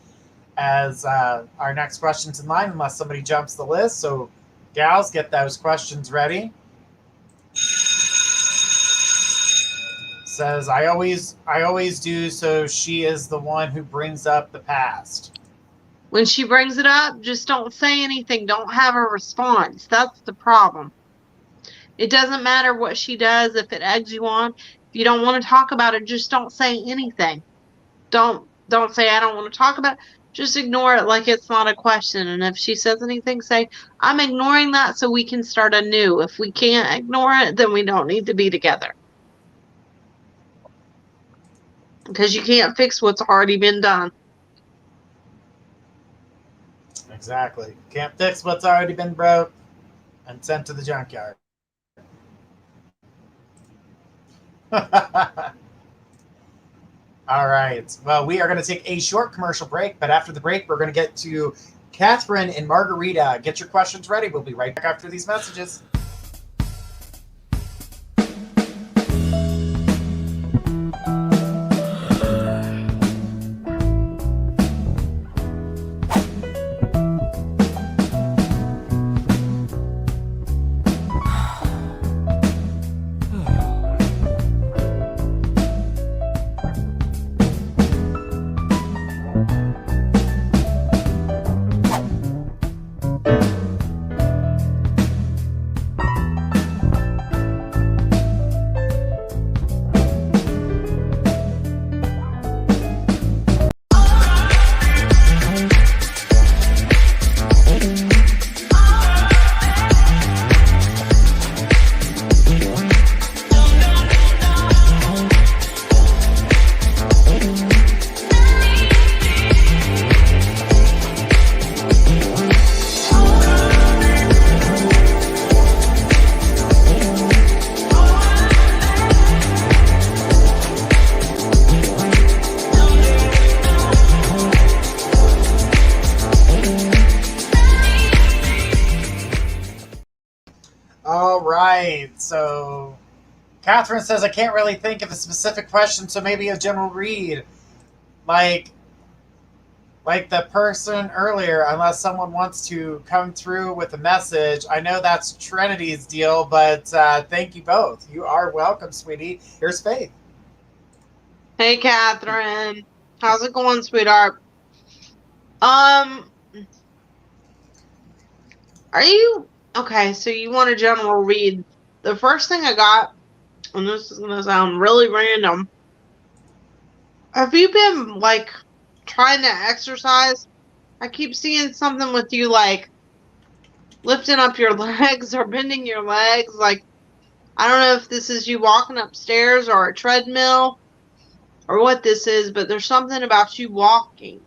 as our next questions in line, unless somebody jumps the list. So, gals, get those questions ready. Says, I always do, so she is the one who brings up the past. When she brings it up, just don't say anything. Don't have a response. That's the problem. It doesn't matter what she does. If it eggs you on, if you don't want to talk about it, just don't say anything. Don't say, I don't want to talk about it. Just ignore it like it's not a question. And if she says anything, say, I'm ignoring that so we can start anew. If we can't ignore it, then we don't need to be together. Because you can't fix what's already been done. Exactly. Can't fix what's already been broke and sent to the junkyard. All right. Well, we are going to take a short commercial break, but after the break, we're going to get to Catherine and Margarita. Get your questions ready. We'll be right back after these messages. All right. So Catherine says, I can't really think of a specific question, so maybe a general read. Like the person earlier, unless someone wants to come through with a message. I know that's Trinity's deal, but thank you both. You are welcome, sweetie. Here's Faith. Hey, Catherine. How's it going, sweetheart? Are you... Okay, so you want a general read. The first thing I got, and this is going to sound really random. Have you been, like, trying to exercise? I keep seeing something with you, like, lifting up your legs or bending your legs. Like, I don't know if this is you walking upstairs or a treadmill or what this is, but there's something about you walking.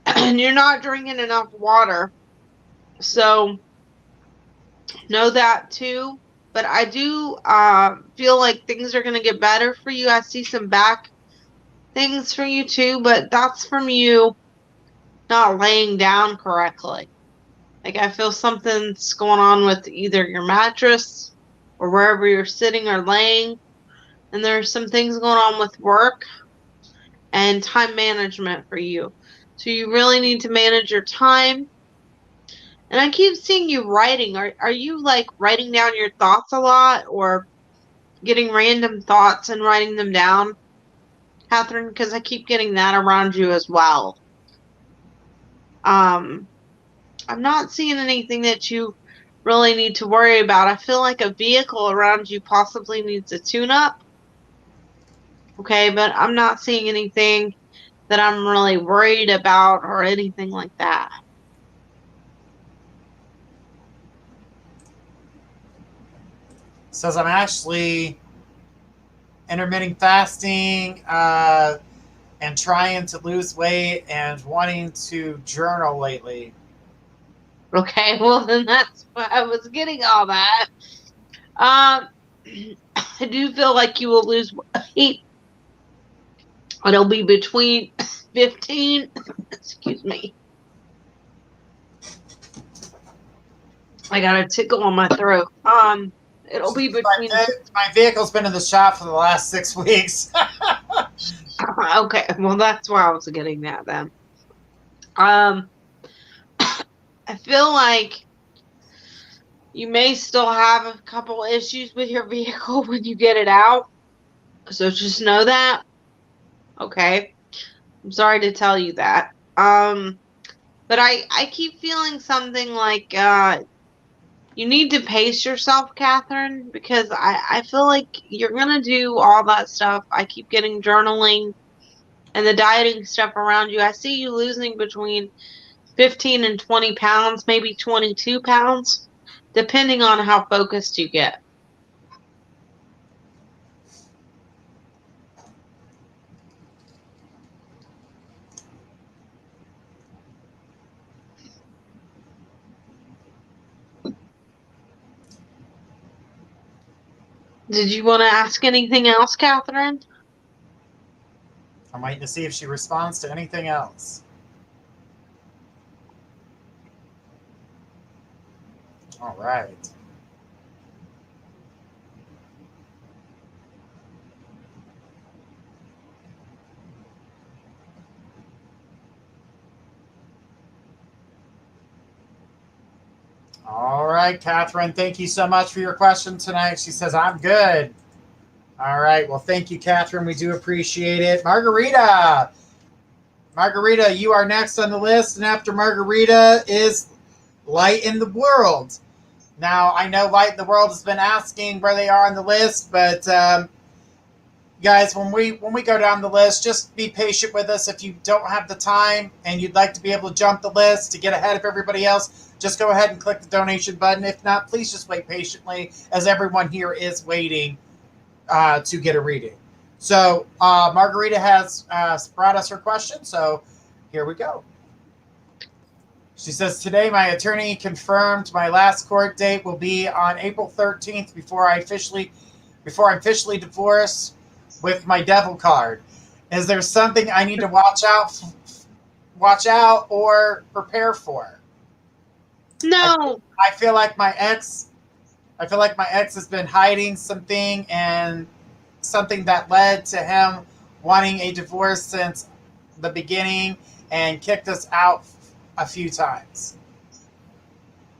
And you're not drinking enough water. So, know that too. But I do feel like things are going to get better for you. I see some back things for you too, but that's from you not laying down correctly. Like, I feel something's going on with either your mattress or wherever you're sitting or laying. And there's some things going on with work and time management for you. So you really need to manage your time. And I keep seeing you writing. Are you like writing down your thoughts a lot or getting random thoughts and writing them down, Catherine? Because I keep getting that around you as well. I'm not seeing anything that you really need to worry about. I feel like a vehicle around you possibly needs a tune-up. Okay, but I'm not seeing anything that I'm really worried about or anything like that. Says I'm actually intermittent fasting and trying to lose weight and wanting to journal lately. Okay, well then that's why I was getting all that. Um, I do feel like you will lose weight. It'll be between 15, excuse me. I got a tickle on my throat. It'll be between. My vehicle's been in the shop for the last 6 weeks. Okay, well that's why I was getting that then. Um, I feel like you may still have a couple issues with your vehicle when you get it out. So just know that. Okay. I'm sorry to tell you that. But I keep feeling something like you need to pace yourself, Catherine, because I feel like you're gonna do all that stuff. I keep getting journaling and the dieting stuff around you. I see you losing between 15 and 20 pounds, maybe 22 pounds, depending on how focused you get. Did you want to ask anything else, Catherine? I'm waiting to see if she responds to anything else. All right. All right, Catherine, thank you so much for your question tonight. She says, I'm good. All right. Well, thank you, Catherine. We do appreciate it. Margarita. Margarita, you are next on the list. And after Margarita is Light in the World. Now, I know Light in the World has been asking where they are on the list, but guys, when we go down the list, just be patient with us. If you don't have the time and you'd like to be able to jump the list to get ahead of everybody else, just go ahead and click the donation button. If not, please just wait patiently, as everyone here is waiting to get a reading. So Margarita has brought us her question, so here we go. She says, today my attorney confirmed my last court date will be on April 13th before I'm officially divorced with my devil card. Is there something I need to watch out or prepare for? No. I feel like my ex has been hiding something, and something that led to him wanting a divorce since the beginning and kicked us out a few times.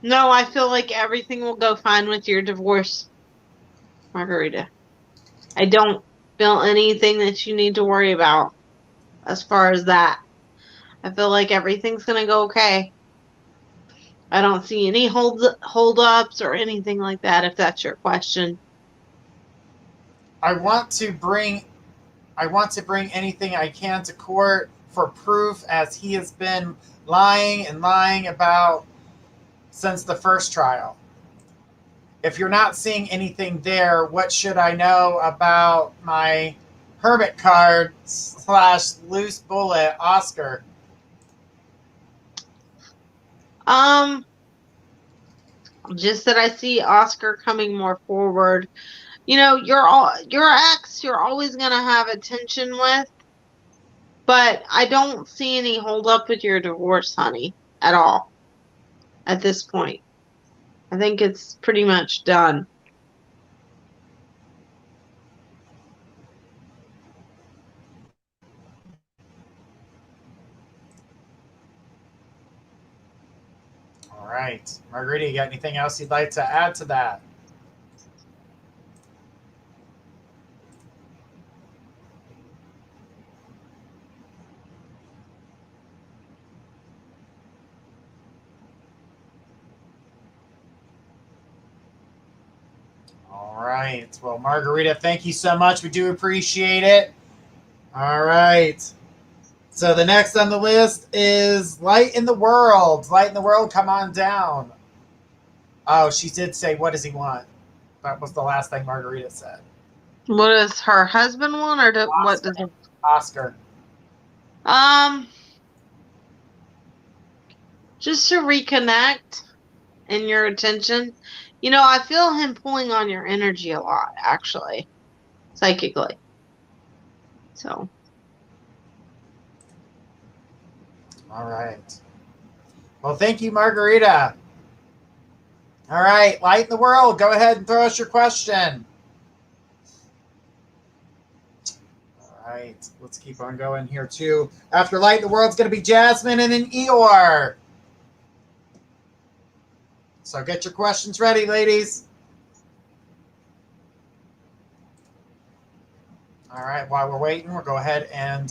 No, I feel like everything will go fine with your divorce, Margarita. I don't feel anything that you need to worry about as far as that. I feel like everything's going to go okay. I don't see any hold ups or anything like that, if that's your question. I want to bring anything I can to court for proof, as he has been lying and lying about since the first trial. If you're not seeing anything there, what should I know about my hermit card / loose bullet, Oscar? Just that I see Oscar coming more forward. You know, your ex, you're always gonna have attention with, but I don't see any hold up with your divorce, honey, at all. At this point, I think it's pretty much done. All right. Margarita, you got anything else you'd like to add to that? All right. Well, Margarita, thank you so much. We do appreciate it. All right. So the next on the list is Light in the World. Light in the World, come on down. Oh, she did say, what does he want? That was the last thing Margarita said. What does her husband want, or what does it? Oscar. Just to reconnect in your attention. You know, I feel him pulling on your energy a lot, actually, psychically. So. All right. Well, thank you, Margarita. All right, Light in the World, go ahead and throw us your question. All right, let's keep on going here, too. After Light in the World, it's going to be Jasmine and then Eeyore. So get your questions ready, ladies. All right, while we're waiting, we'll go ahead and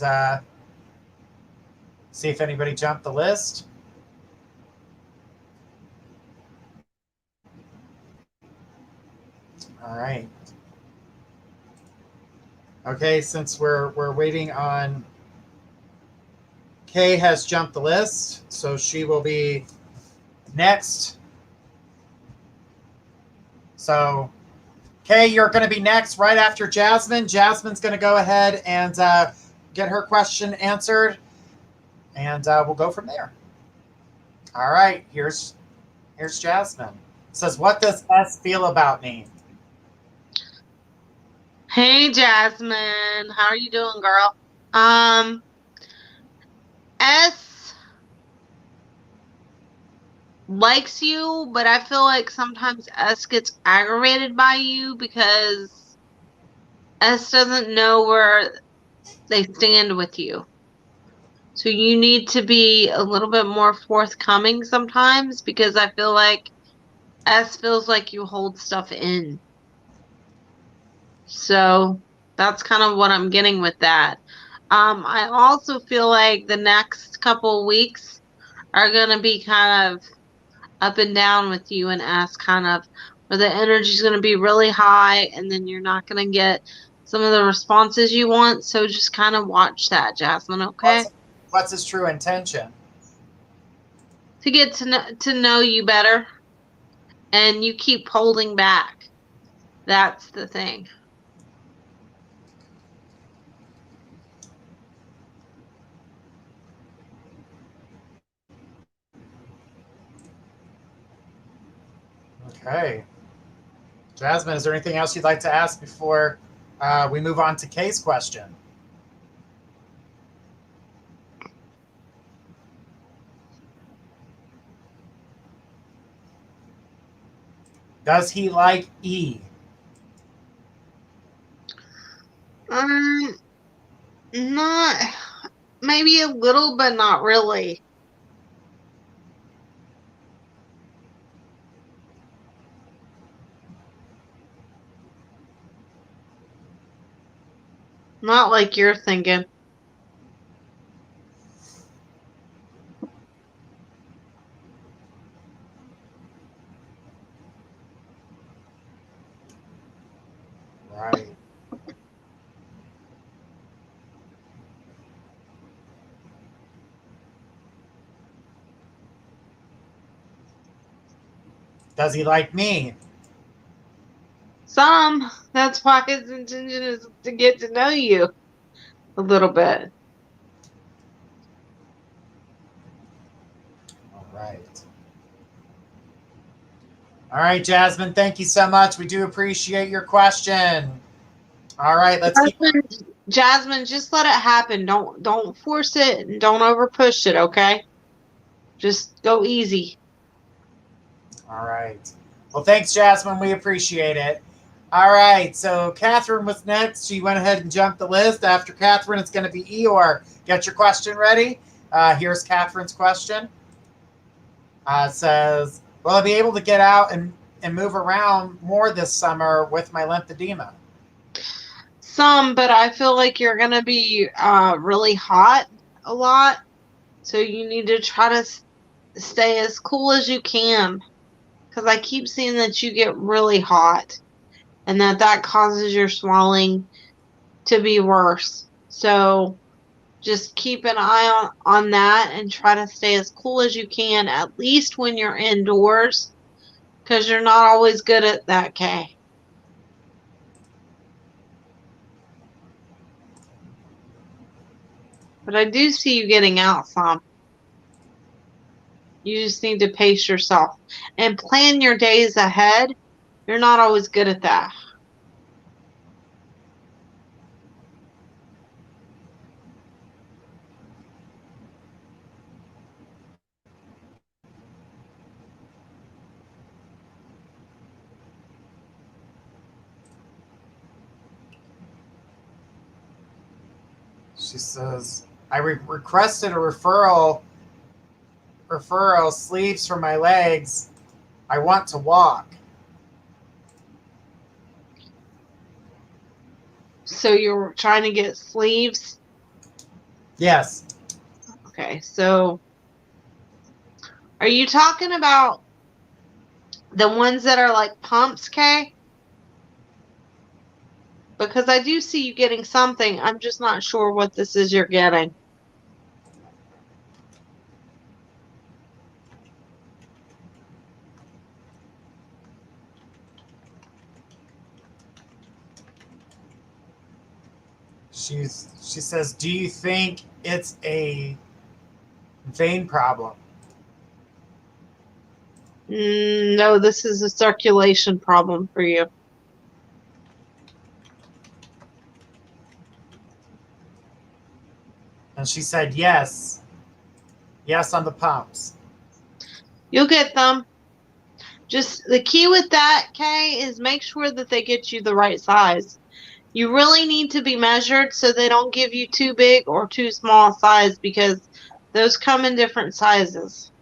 see if anybody jumped the list. All right. Okay, since we're waiting on Kay has jumped the list, so she will be next. So, Kay, you're going to be next right after Jasmine. Jasmine's going to go ahead and get her question answered, and we'll go from there. All right, here's Jasmine. It says, what does S feel about me? Hey, Jasmine. How are you doing, girl? S likes you, but I feel like sometimes S gets aggravated by you because S doesn't know where they stand with you. So you need to be a little bit more forthcoming sometimes, because I feel like S feels like you hold stuff in. So that's kind of what I'm getting with that. I also feel like the next couple weeks are going to be kind of up and down with you and S, kind of where the energy is going to be really high, and then you're not going to get some of the responses you want. So just kind of watch that, Jasmine, okay? What's his true intention? To get to know you better, and you keep holding back. That's the thing. Okay. Jasmine, is there anything else you'd like to ask before we move on to Kay's question? Does he like E? Not, maybe a little, but not really. Not like you're thinking. Right. Does he like me? Some. That's why his intention is to get to know you a little bit. All right. All right, Jasmine, thank you so much. We do appreciate your question. All right, let's keep. Jasmine, just let it happen. Don't force it, and don't over push it, okay? Just go easy. All right. Well, thanks, Jasmine. We appreciate it. All right, so Catherine was next. She went ahead and jumped the list. After Catherine, it's going to be Eeyore. Get your question ready. Here's Catherine's question. It says, will I be able to get out and move around more this summer with my lymphedema? Some, but I feel like you're going to be really hot a lot. So you need to try to stay as cool as you can. Because I keep seeing that you get really hot. And that causes your swelling to be worse. So just keep an eye on that and try to stay as cool as you can, at least when you're indoors. Because you're not always good at that, Kay. But I do see you getting out some. You just need to pace yourself and plan your days ahead. You're not always good at that. She says, I requested a referral sleeves for my legs. I want to walk. So you're trying to get sleeves? Yes. Okay, so are you talking about the ones that are like pumps, Kay? Because I do see you getting something. I'm just not sure what this is you're getting. She says, do you think it's a vein problem? No, this is a circulation problem for you. And she said, yes. Yes on the pumps. You'll get them. Just the key with that, Kay, is make sure that they get you the right size. You really need to be measured so they don't give you too big or too small size, because those come in different sizes.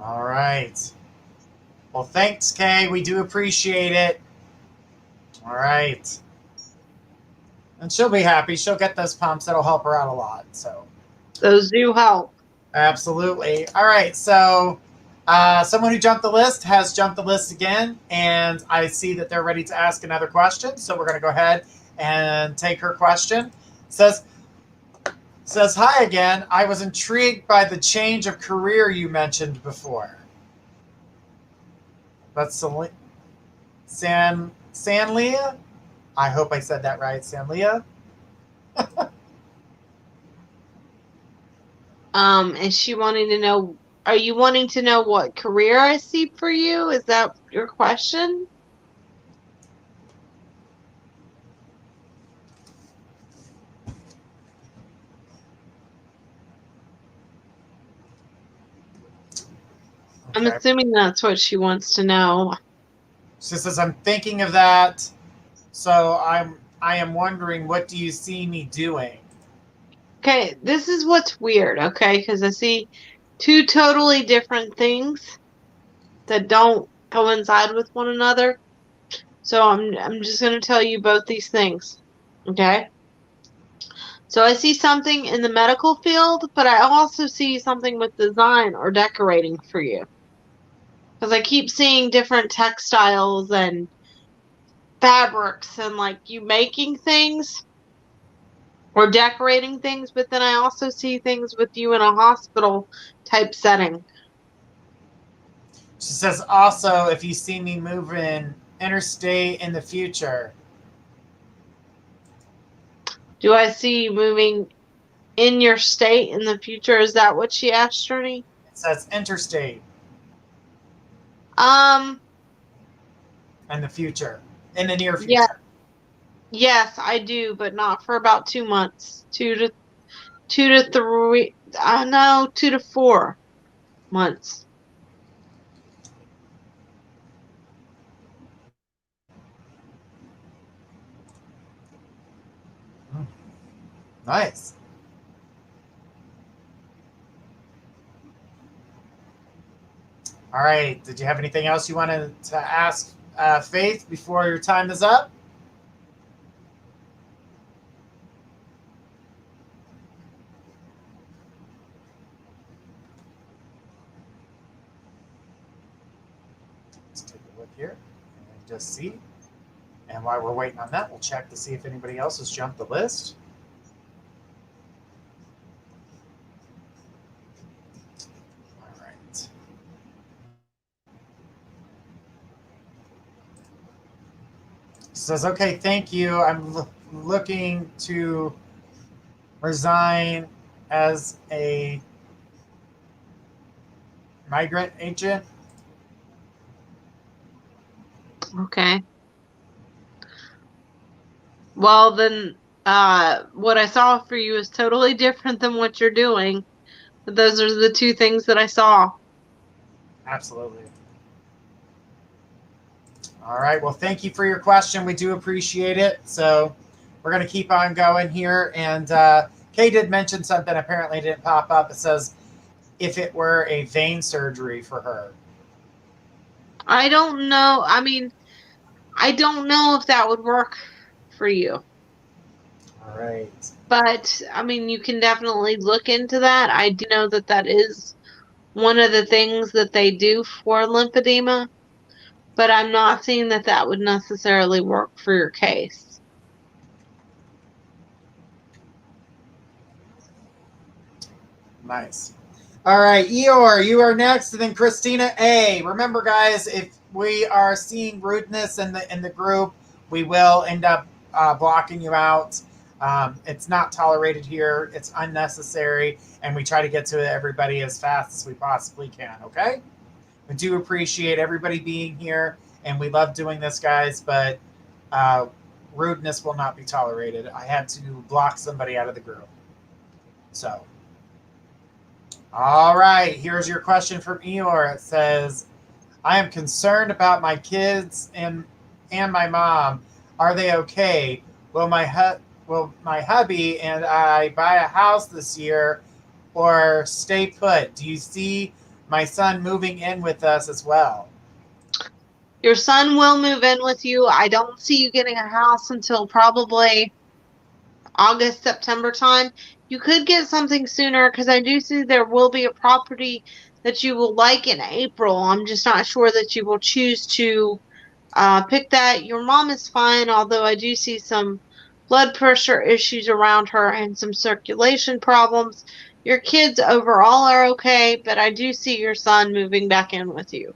All right. Well, thanks, Kay. We do appreciate it. All right. And she'll be happy. She'll get those pumps. That'll help her out a lot. So Those do help. absolutely. All right. So someone who jumped the list has jumped the list again, and I see that they're ready to ask another question. So we're going to go ahead and take her question. Says, hi again. I was intrigued by the change of career you mentioned before. That's Sanlia? I hope I said that right, Sanlia. Is she wanting to know, are you wanting to know what career I see for you? Is that your question? I'm Okay. assuming that's what she wants to know. She says, I'm thinking of that. So I am wondering, what do you see me doing? Okay, this is what's weird, okay? Because I see two totally different things that don't coincide with one another. So I'm just going to tell you both these things, okay? So I see something in the medical field, but I also see something with design or decorating for you. Because I keep seeing different textiles and fabrics and like you making things or decorating things, but then I also see things with you in a hospital type setting. She says, also, if you see me moving interstate in the future. Do I see you moving in your state in the future? Is that what she asked, Journey? It says interstate. in the future, in the near Yeah. future. Yes, I do, but not for about 2 months. 2 to 3. No, 2 to 4 months. Nice. All right. Did you have anything else you wanted to ask Faith before your time is up? Let's take a look here and just see. And while we're waiting on that, we'll check to see if anybody else has jumped the list. All right. Says, okay, thank you. I'm looking to resign as a migrant agent. Okay. Well, then, what I saw for you is totally different than what you're doing. But those are the two things that I saw. Absolutely. All right. Well, thank you for your question. We do appreciate it. So we're going to keep on going here. And Kay did mention something apparently didn't pop up. It says if it were a vein surgery for her. I don't know. I mean, I don't know if that would work for you. All right. But, I mean, you can definitely look into that. I do know that that is one of the things that they do for lymphedema, but I'm not seeing that that would necessarily work for your case. Nice. All right, Eeyore, you are next, and then Christina A. Remember, guys, if we are seeing rudeness in the group, we will end up blocking you out. It's not tolerated here. It's unnecessary, and we try to get to everybody as fast as we possibly can. Okay? We do appreciate everybody being here, and we love doing this, guys. But rudeness will not be tolerated. I had to block somebody out of the group. So. All right, here's your question from Eeyore. It says, I am concerned about my kids and my mom. Are they okay? Will my hubby and I buy a house this year or stay put? Do you see my son moving in with us as well? Your son will move in with you. I don't see you getting a house until probably August, September time. You could get something sooner because I do see there will be a property that you will like in April. I'm just not sure that you will choose to pick that. Your mom is fine, although I do see some blood pressure issues around her and some circulation problems. Your kids overall are okay, but I do see your son moving back in with you.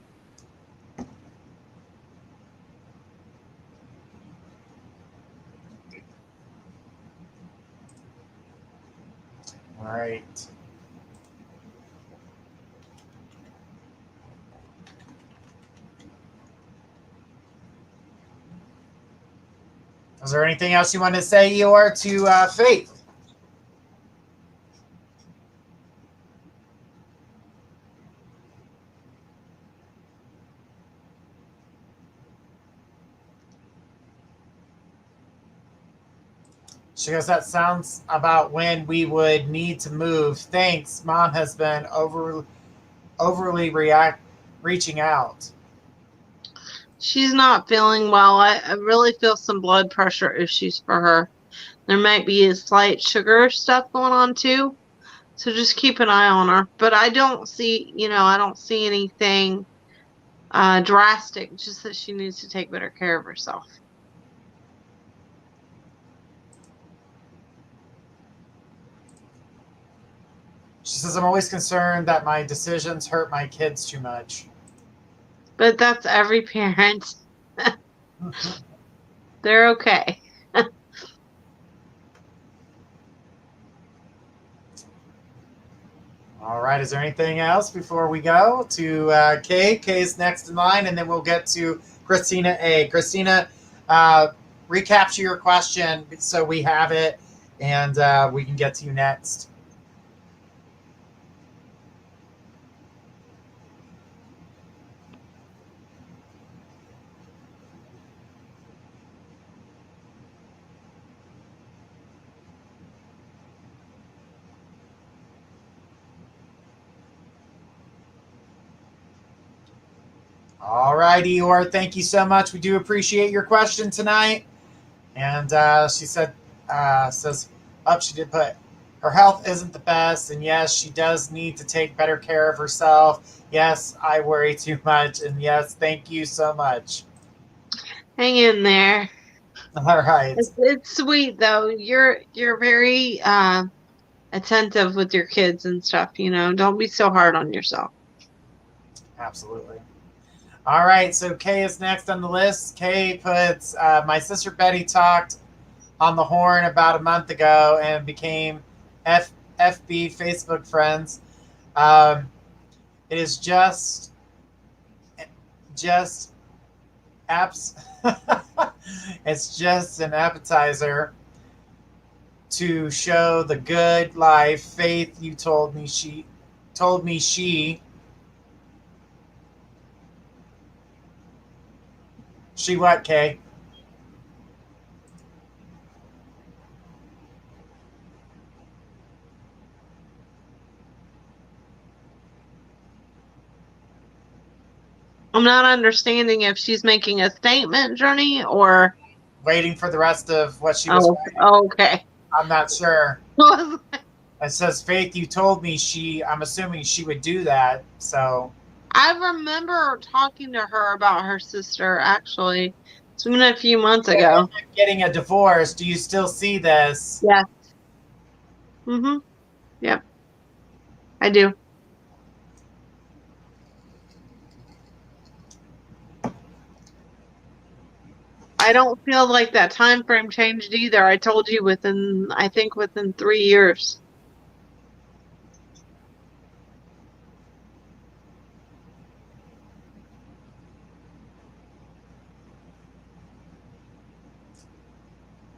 All right. Is there anything else you want to say, Eeyore, to Faith? She goes, that sounds about when we would need to move. Thanks. Mom has been overly reaching out. She's not feeling well. I really feel some blood pressure issues for her. There might be a slight sugar stuff going on too. So just keep an eye on her. But I don't see, I don't see anything drastic, just that she needs to take better care of herself. She says, I'm always concerned that my decisions hurt my kids too much. But that's every parent. They're okay. All right. Is there anything else before we go to Kay? Kay's next in line, and then we'll get to Christina A. Christina, recapture your question so we have it and we can get to you next. All right, Eeyore, thank you so much. We do appreciate your question tonight. And she said, she did put, her health isn't the best. And yes, she does need to take better care of herself. Yes, I worry too much. And yes, thank you so much. Hang in there. All right. It's sweet though. You're very attentive with your kids and stuff, you know. Don't be so hard on yourself. Absolutely. All right, so Kay is next on the list. Kay puts, my sister Betty talked on the horn about a month ago and became FB Facebook friends. It is just apps. It's just an appetizer to show the good life. Faith, you told me she. She what, Kay? I'm not understanding if she's making a statement, Journey, or Waiting for the rest of what she was writing. Okay. I'm not sure. It says, Faith, you told me I'm assuming she would do that, so. I remember talking to her about her sister, actually. It's been a few months ago. Getting a divorce. Do you still see this? Yes. Mm-hmm. Yep. I do. I don't feel like that time frame changed either. I told you within 3 years.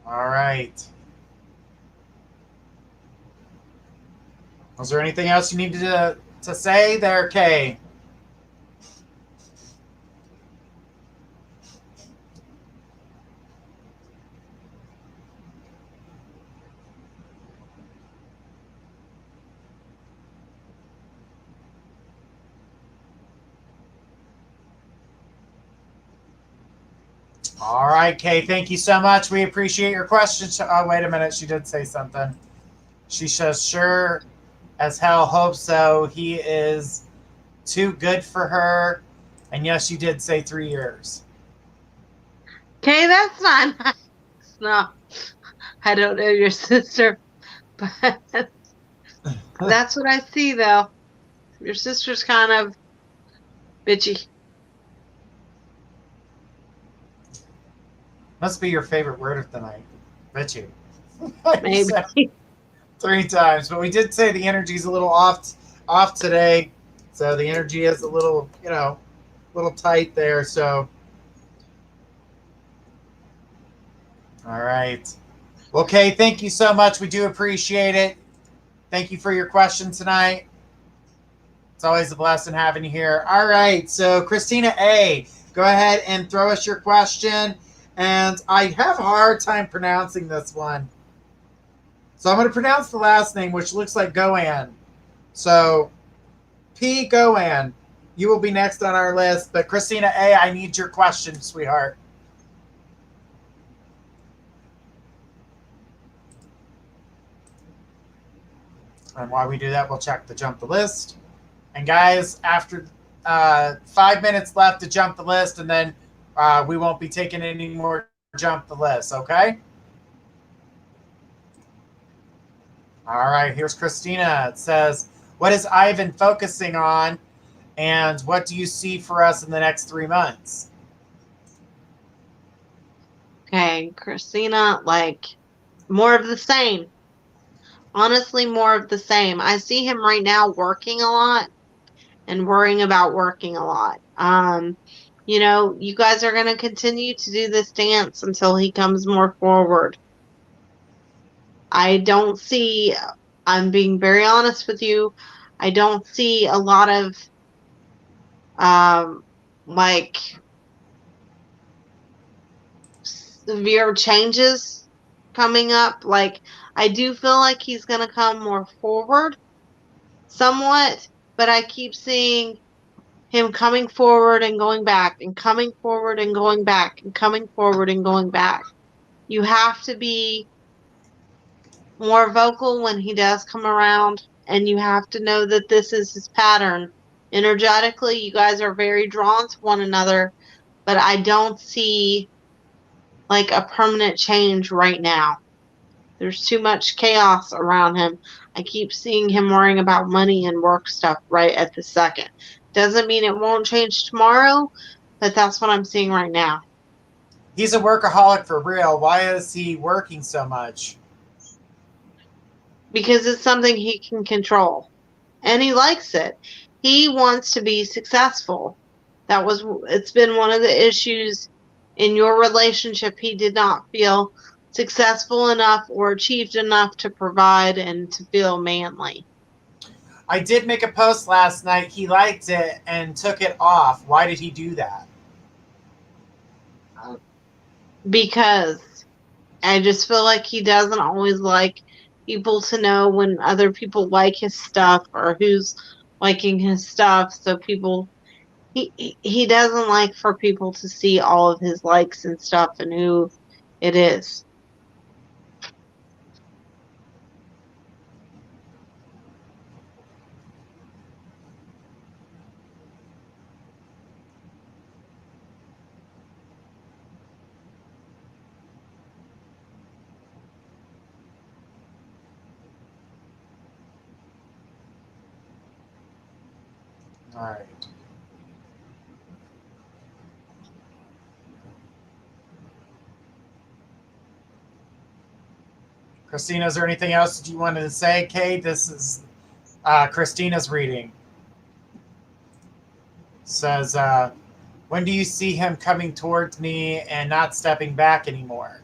All right. Was there anything else you needed to say there, Kay? All right, Kay, thank you so much. We appreciate your question. Oh, wait a minute. She did say something. She says, sure as hell hope so. He is too good for her. And yes, you did say 3 years. Okay, that's not nice. No, I don't know your sister, but that's what I see, though. Your sister's kind of bitchy. Must be your favorite word of the night. Bitchy. Maybe. 3 times, but we did say the energy's a little off today, so the energy is a little, little tight there. So, all right. Okay, thank you so much. We do appreciate it. Thank you for your question tonight. It's always a blessing having you here. All right, so Christina A., go ahead and throw us your question. And I have a hard time pronouncing this one. So I'm going to pronounce the last name, which looks like Goan. So, P. Goan, you will be next on our list. But Christina A., I need your question, sweetheart. And while we do that, we'll check to jump the list. And guys, after 5 minutes left to jump the list, and then we won't be taking any more jump the list, okay? All right, here's Christina. It says, what is Ivan focusing on, and what do you see for us in the next 3 months? Okay, Christina, like, more of the same. Honestly, more of the same. I see him right now working a lot and worrying about working a lot. You know, you guys are going to continue to do this dance until he comes more forward. I don't see, I'm being very honest with you, I don't see a lot of, like, severe changes coming up. Like, I do feel like he's going to come more forward somewhat, but I keep seeing him coming forward and going back, and coming forward and going back, and coming forward and going back. You have to be more vocal when he does come around, and you have to know that this is his pattern. Energetically, you guys are very drawn to one another, but I don't see like a permanent change right now. There's too much chaos around him. I keep seeing him worrying about money and work stuff right at the second. Doesn't mean it won't change tomorrow, but that's what I'm seeing right now. He's a workaholic for real. Why is he working so much? Because it's something he can control. And he likes it. He wants to be successful. It's been one of the issues in your relationship. He did not feel successful enough or achieved enough to provide and to feel manly. I did make a post last night. He liked it and took it off. Why did he do that? Because I just feel like he doesn't always like people to know when other people like his stuff or who's liking his stuff. So he doesn't like for people to see all of his likes and stuff and who it is. All right. Christina, is there anything else that you wanted to say? Kay, this is Christina's reading. Says, when do you see him coming towards me and not stepping back anymore?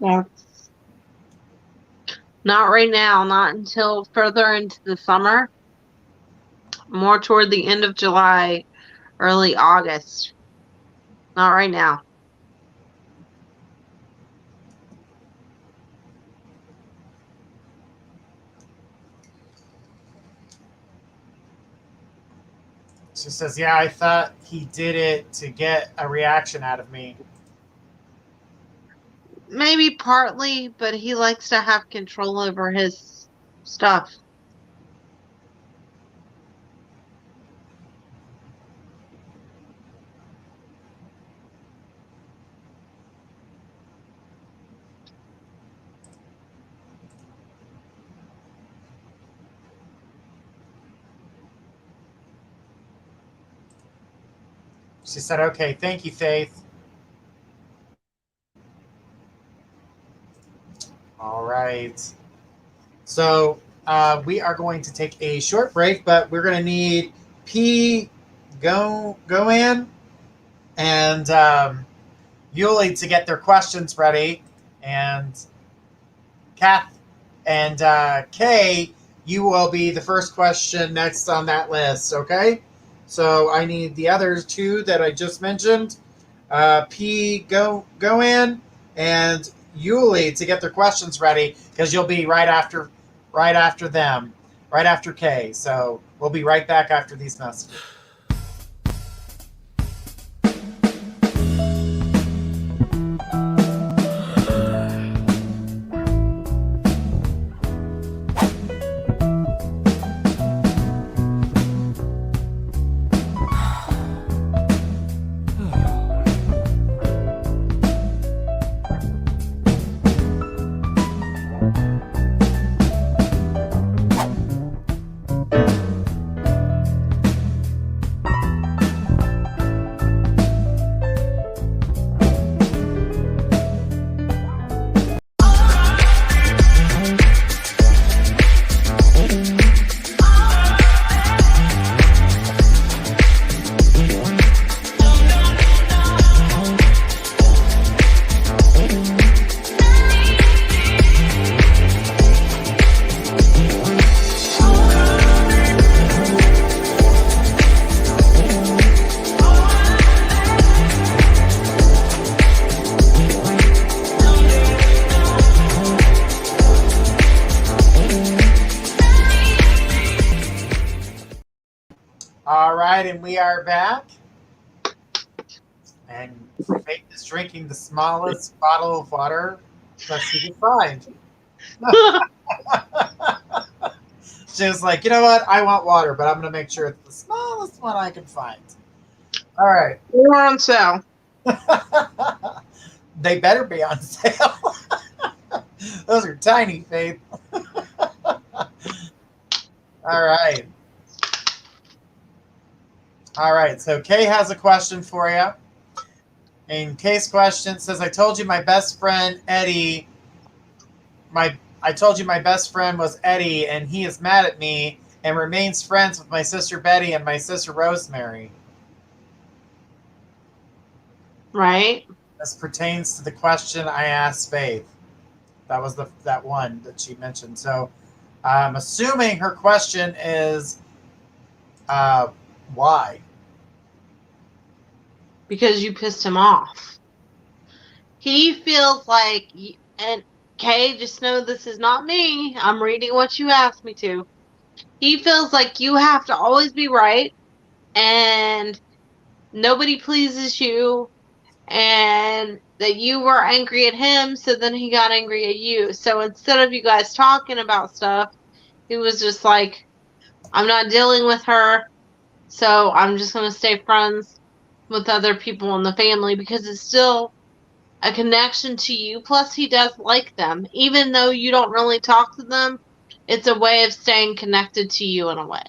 Yeah. Not right now, not until further into the summer. More toward the end of July, early August. Not right now. She says, yeah, I thought he did it to get a reaction out of me. Maybe partly, but he likes to have control over his stuff. She said, okay, thank you, Faith. All right. So we are going to take a short break, but we're going to need P. Goan and Yuli to get their questions ready. And Kath and Kay, you will be the first question next on that list, okay? So I need the other two that I just mentioned, P. Goan and Yuli, to get their questions ready, because you'll be right after them, right after Kay. So we'll be right back after these messages. right, and we are back. And Faith is drinking the smallest bottle of water that she could find. She was like, you know what? I want water, but I'm going to make sure it's the smallest one I can find. All right. We're on sale. They better be on sale. Those are tiny, Faith. All right. All right. So Kay has a question for you. And Kay's question says, I told you my best friend Eddie, I told you my best friend was Eddie, and he is mad at me and remains friends with my sister Betty and my sister Rosemary. Right. This pertains to the question I asked Faith. That was that one that she mentioned. So I'm assuming her question is why? Because you pissed him off. He feels like, and Kay, just know this is not me. I'm reading what you asked me to. He feels like you have to always be right, and nobody pleases you, and that you were angry at him, so then he got angry at you. So instead of you guys talking about stuff, he was just like, I'm not dealing with her, so I'm just going to stay friends with other people in the family because it's still a connection to you. Plus, he does like them. Even though you don't really talk to them, it's a way of staying connected to you in a way.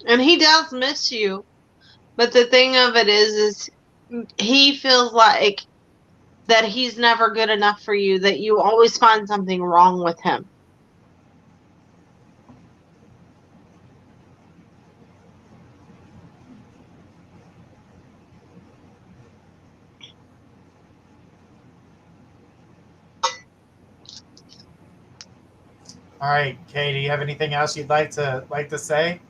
And he does miss you. But the thing of it is he feels like that he's never good enough for you, that you always find something wrong with him. All right, Kay, do you have anything else you'd like to say?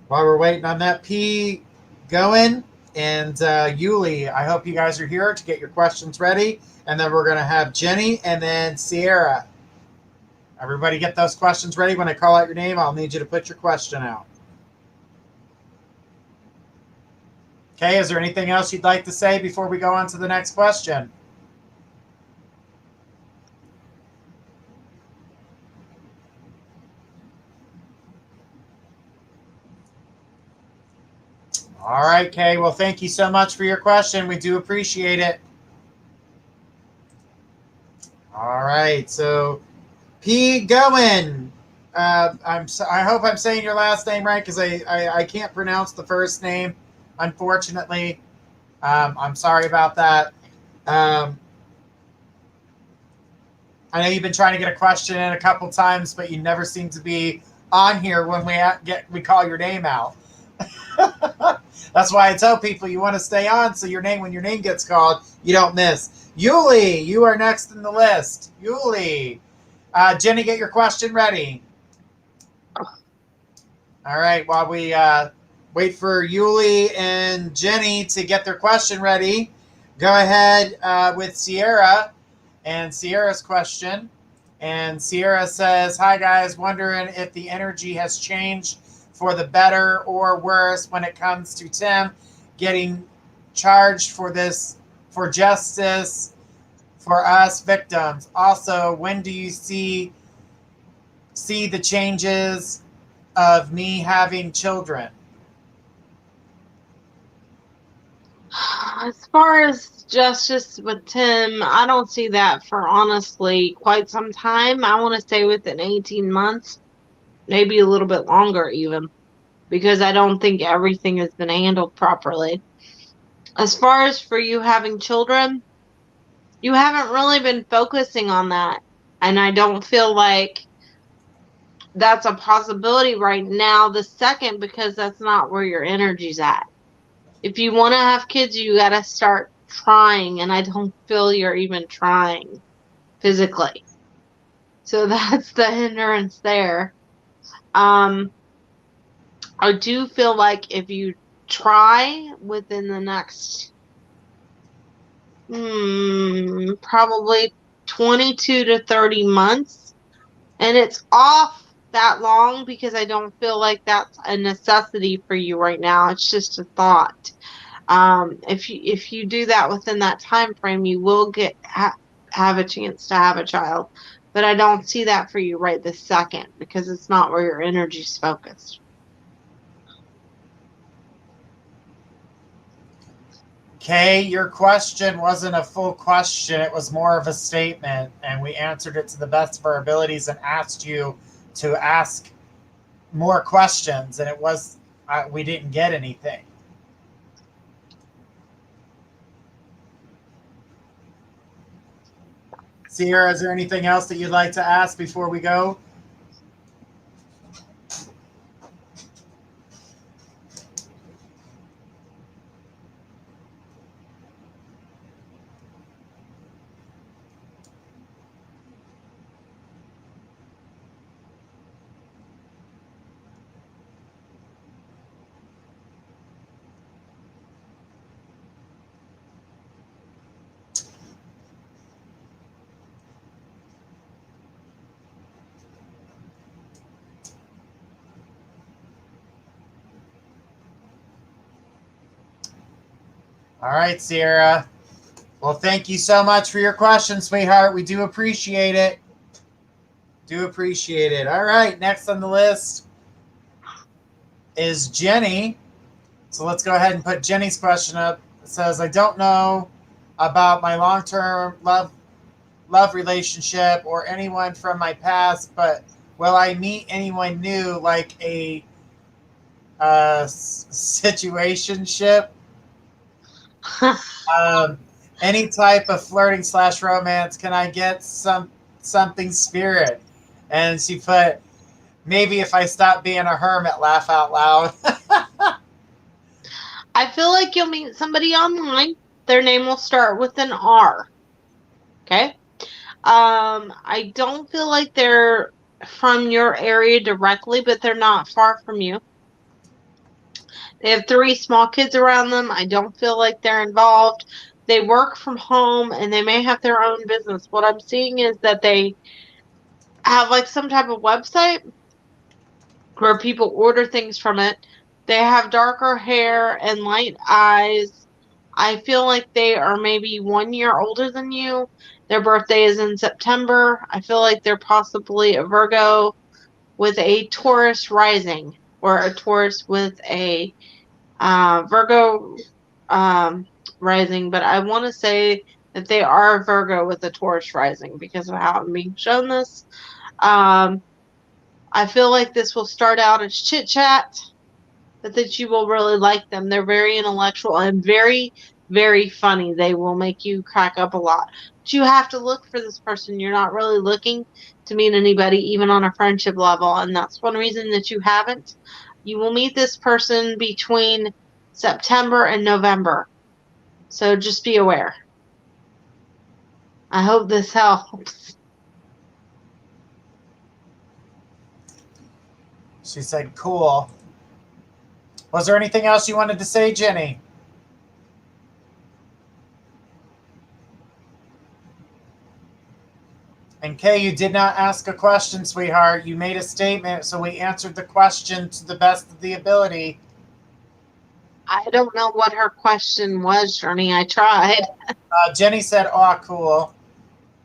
While we're waiting on that P going, and Yuli, I hope you guys are here to get your questions ready, and then we're going to have Jenny and then Sierra. Everybody get those questions ready. When I call out your name, I'll need you to put your question out. Okay, is there anything else you'd like to say before we go on to the next question? All right, Kay. Well, thank you so much for your question. We do appreciate it. All right, so P. Goen. I hope I'm saying your last name right because I can't pronounce the first name, unfortunately. I'm sorry about that. I know you've been trying to get a question in a couple times, but you never seem to be on here when we call your name out. That's why I tell people you want to stay on so when your name gets called, you don't miss. Yuli, you are next in the list. Yuli. Jenny, get your question ready. All right, while we wait for Yuli and Jenny to get their question ready, go ahead with Sierra and Sierra's question. And Sierra says, hi guys, wondering if the energy has changed for the better or worse when it comes to Tim getting charged for justice for us victims. Also, when do you see the changes of me having children? As far as justice with Tim, I don't see that for honestly quite some time. I want to say within 18 months, maybe a little bit longer even, because I don't think everything has been handled properly. As far as for you having children, you haven't really been focusing on that. And I don't feel like that's a possibility right now, the second, because that's not where your energy's at. If you want to have kids, you got to start trying, and I don't feel you're even trying physically. So that's the hindrance there. I do feel like if you try within the next Probably 22 to 30 months. And it's off that long because I don't feel like that's a necessity for you right now. It's just a thought. If you do that within that time frame, you will have a chance to have a child. But I don't see that for you right this second because it's not where your energy's focused. Kay, your question wasn't a full question. It was more of a statement, and we answered it to the best of our abilities and asked you to ask more questions, and it was we didn't get anything. Sierra, is there anything else that you'd like to ask before we go? All right, Sierra. Well, thank you so much for your question, sweetheart. We do appreciate it. Do appreciate it. All right, next on the list is Jenny. So let's go ahead and put Jenny's question up. It says, I don't know about my long-term love relationship or anyone from my past, but will I meet anyone new, like a situationship? Any type of flirting / romance? Can I get something spirit? And she put, maybe if I stop being a hermit, laugh out loud. I feel like you'll meet somebody online. Their name will start with an R. Okay? I don't feel like they're from your area directly, but they're not far from you. They have 3 small kids around them. I don't feel like they're involved. They work from home and they may have their own business. What I'm seeing is that they have like some type of website where people order things from it. They have darker hair and light eyes. I feel like they are maybe 1 year older than you. Their birthday is in September. I feel like they're possibly a Virgo with a Taurus rising or a Taurus with a Virgo rising. But I want to say that they are a Virgo with a Taurus rising because of how I'm being shown this. I feel like this will start out as chit chat, but that you will really like them. They're very intellectual and very, very funny. They will make you crack up a lot. But you have to look for this person. You're not really looking to meet anybody, even on a friendship level, and that's one reason that you haven't. You will meet this person between September and November. So just be aware. I hope this helps. She said, cool. Was there anything else you wanted to say, Jenny? And Kay, you did not ask a question, sweetheart. You made a statement, so we answered the question to the best of the ability. I don't know what her question was, Journey. I tried. Jenny said, oh, cool.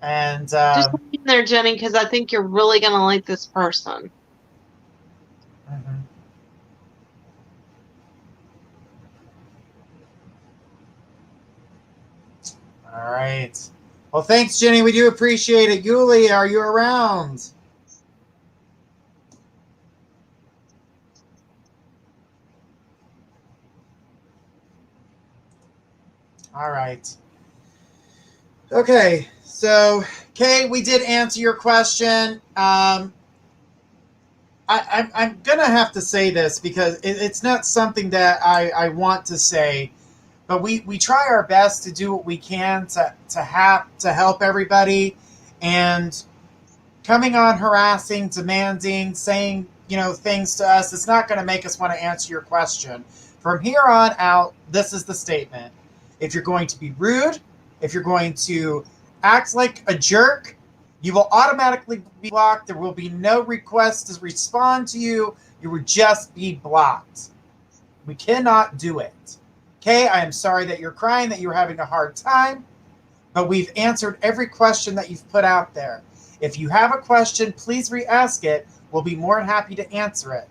And Just hang in there, Jenny, because I think you're really going to like this person. Mm-hmm. All right. Well, thanks, Jenny. We do appreciate it. Yuli, are you around? All right. Okay. So, Kay, we did answer your question. I'm going to have to say this because it's not something that I want to say, but we try our best to do what we can to help everybody, and coming on harassing, demanding, saying things to us, it's not going to make us want to answer your question. From here on out, this is the statement. If you're going to be rude, If you're going to act like a jerk, you will automatically be blocked. There will be no request to respond to you. You will just be blocked. We cannot do it. Okay, I am sorry that you're crying, that you're having a hard time, but we've answered every question that you've put out there. If you have a question, please re-ask it. We'll be more than happy to answer it.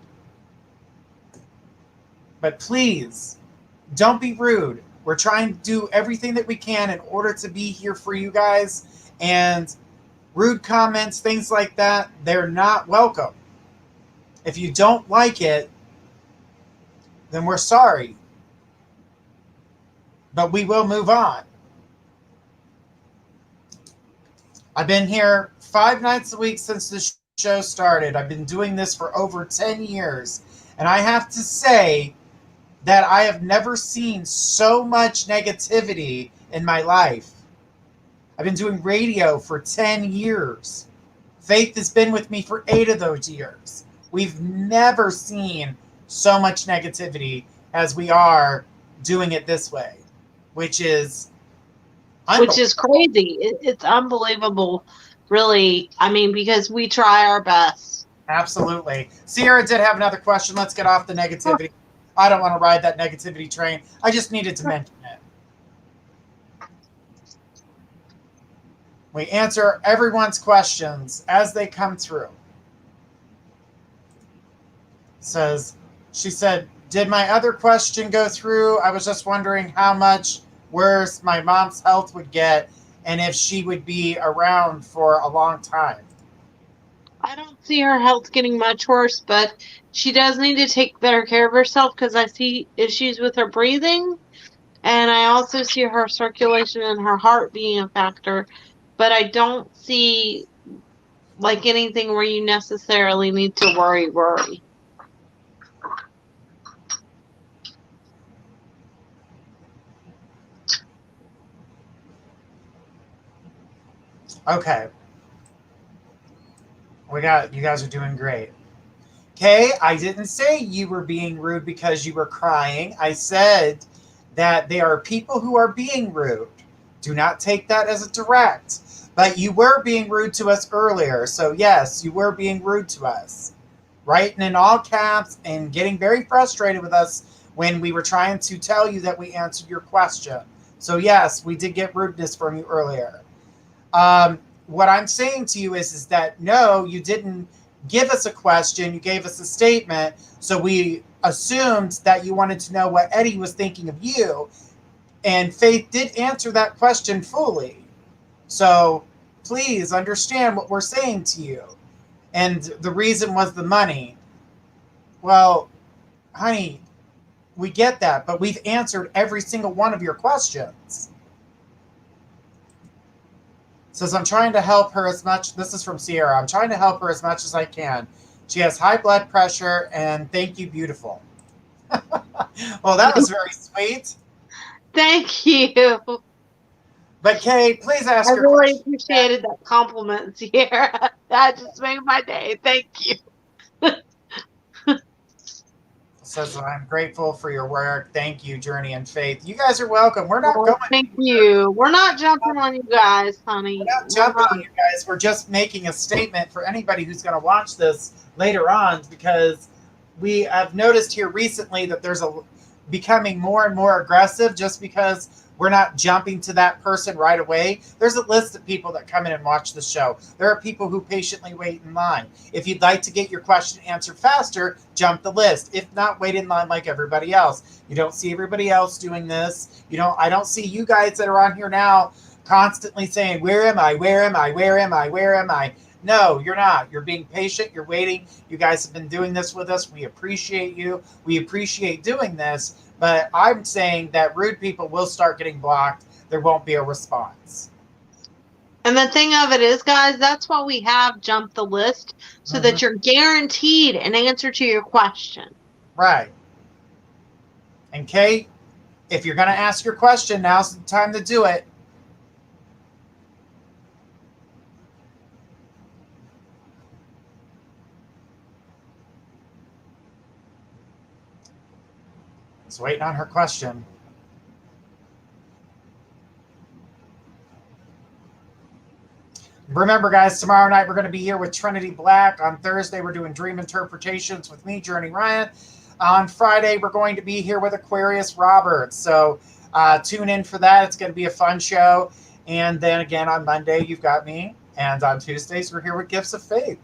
But please, don't be rude. We're trying to do everything that we can in order to be here for you guys. And rude comments, things like that, they're not welcome. If you don't like it, then we're sorry. But we will move on. I've been here 5 nights a week since the show started. I've been doing this for over 10 years. And I have to say that I have never seen so much negativity in my life. I've been doing radio for 10 years. Faith has been with me for 8 of those years. We've never seen so much negativity as we are doing it this way, which is crazy. It's unbelievable, really. I mean, because we try our best. Absolutely. Sierra did have another question. Let's get off the negativity. I don't want to ride that negativity train. I just needed to mention it. We answer everyone's questions as they come through. She said, did my other question go through? I was just wondering how much worse my mom's health would get and if she would be around for a long time. I don't see her health getting much worse, but she does need to take better care of herself because I see issues with her breathing, and I also see her circulation and her heart being a factor, but I don't see like anything where you necessarily need to worry. Okay. You guys are doing great. Okay, I didn't say you were being rude because you were crying. I said that there are people who are being rude. Do not take that as a direct. But you were being rude to us earlier. So yes, you were being rude to us. Writing in all caps and getting very frustrated with us when we were trying to tell you that we answered your question. So yes, we did get rudeness from you earlier. What I'm saying to you is that no, you didn't give us a question. You gave us a statement. So we assumed that you wanted to know what Eddie was thinking of you. And Faith did answer that question fully. So please understand what we're saying to you. And the reason was the money. Well, honey, we get that, but we've answered every single one of your questions. Says, I'm trying to help her as much. This is from Sierra. I'm trying to help her as much as I can. She has high blood pressure, and thank you, beautiful. Well, that was very sweet. Thank you. But Kay, please ask I your really question. appreciated that compliment, Sierra. That just made my day. Thank you. Says, I'm grateful for your work. Thank you, Journey and Faith. You guys are welcome. We're not going. Thank you. We're not jumping on you guys, honey. We're not jumping on you guys. We're just making a statement for anybody who's going to watch this later on, because we have noticed here recently that there's becoming more and more aggressive just because we're not jumping to that person right away. There's a list of people that come in and watch the show. There are people who patiently wait in line. If you'd like to get your question answered faster, jump the list. If not, wait in line like everybody else. You don't see everybody else doing this. I don't see you guys that are on here now constantly saying, where am I? Where am I? Where am I? Where am I? No, you're not. You're being patient. You're waiting. You guys have been doing this with us. We appreciate you. We appreciate doing this. But I'm saying that rude people will start getting blocked. There won't be a response. And the thing of it is, guys, that's why we have jumped the list, so that you're guaranteed an answer to your question. Right. And Kate, if you're going to ask your question, now's the time to do it. Just waiting on her question. Remember, guys, tomorrow night we're going to be here with Trinity Black. On Thursday, we're doing dream interpretations with me, Journey Ryan. On Friday, we're going to be here with Aquarius Roberts. So tune in for that. It's going to be a fun show. And then again, on Monday, you've got me. And on Tuesdays, we're here with Gifts of Faith.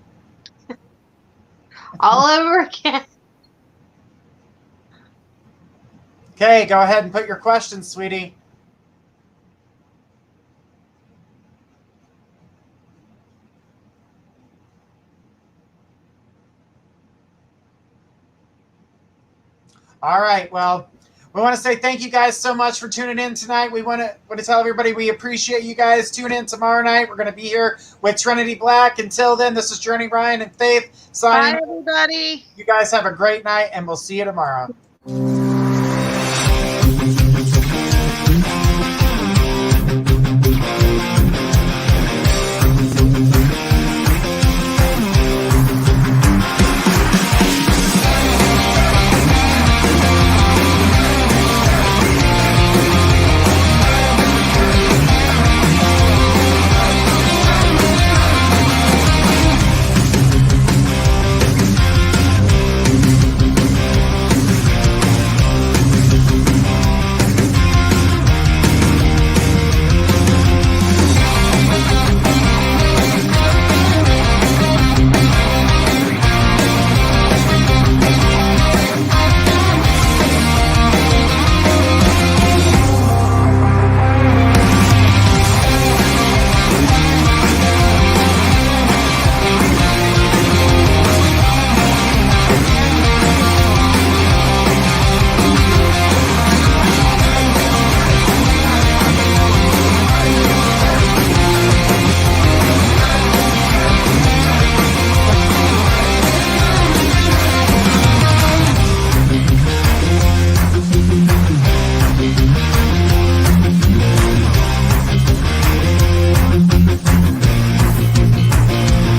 All over again. Okay, go ahead and put your questions, sweetie. All right, well, we want to say thank you guys so much for tuning in tonight. We want to tell everybody we appreciate you guys. Tune in tomorrow night. We're going to be here with Trinity Black. Until then, this is Journey Ryan and Faith signing. Bye, everybody. You guys have a great night, and we'll see you tomorrow.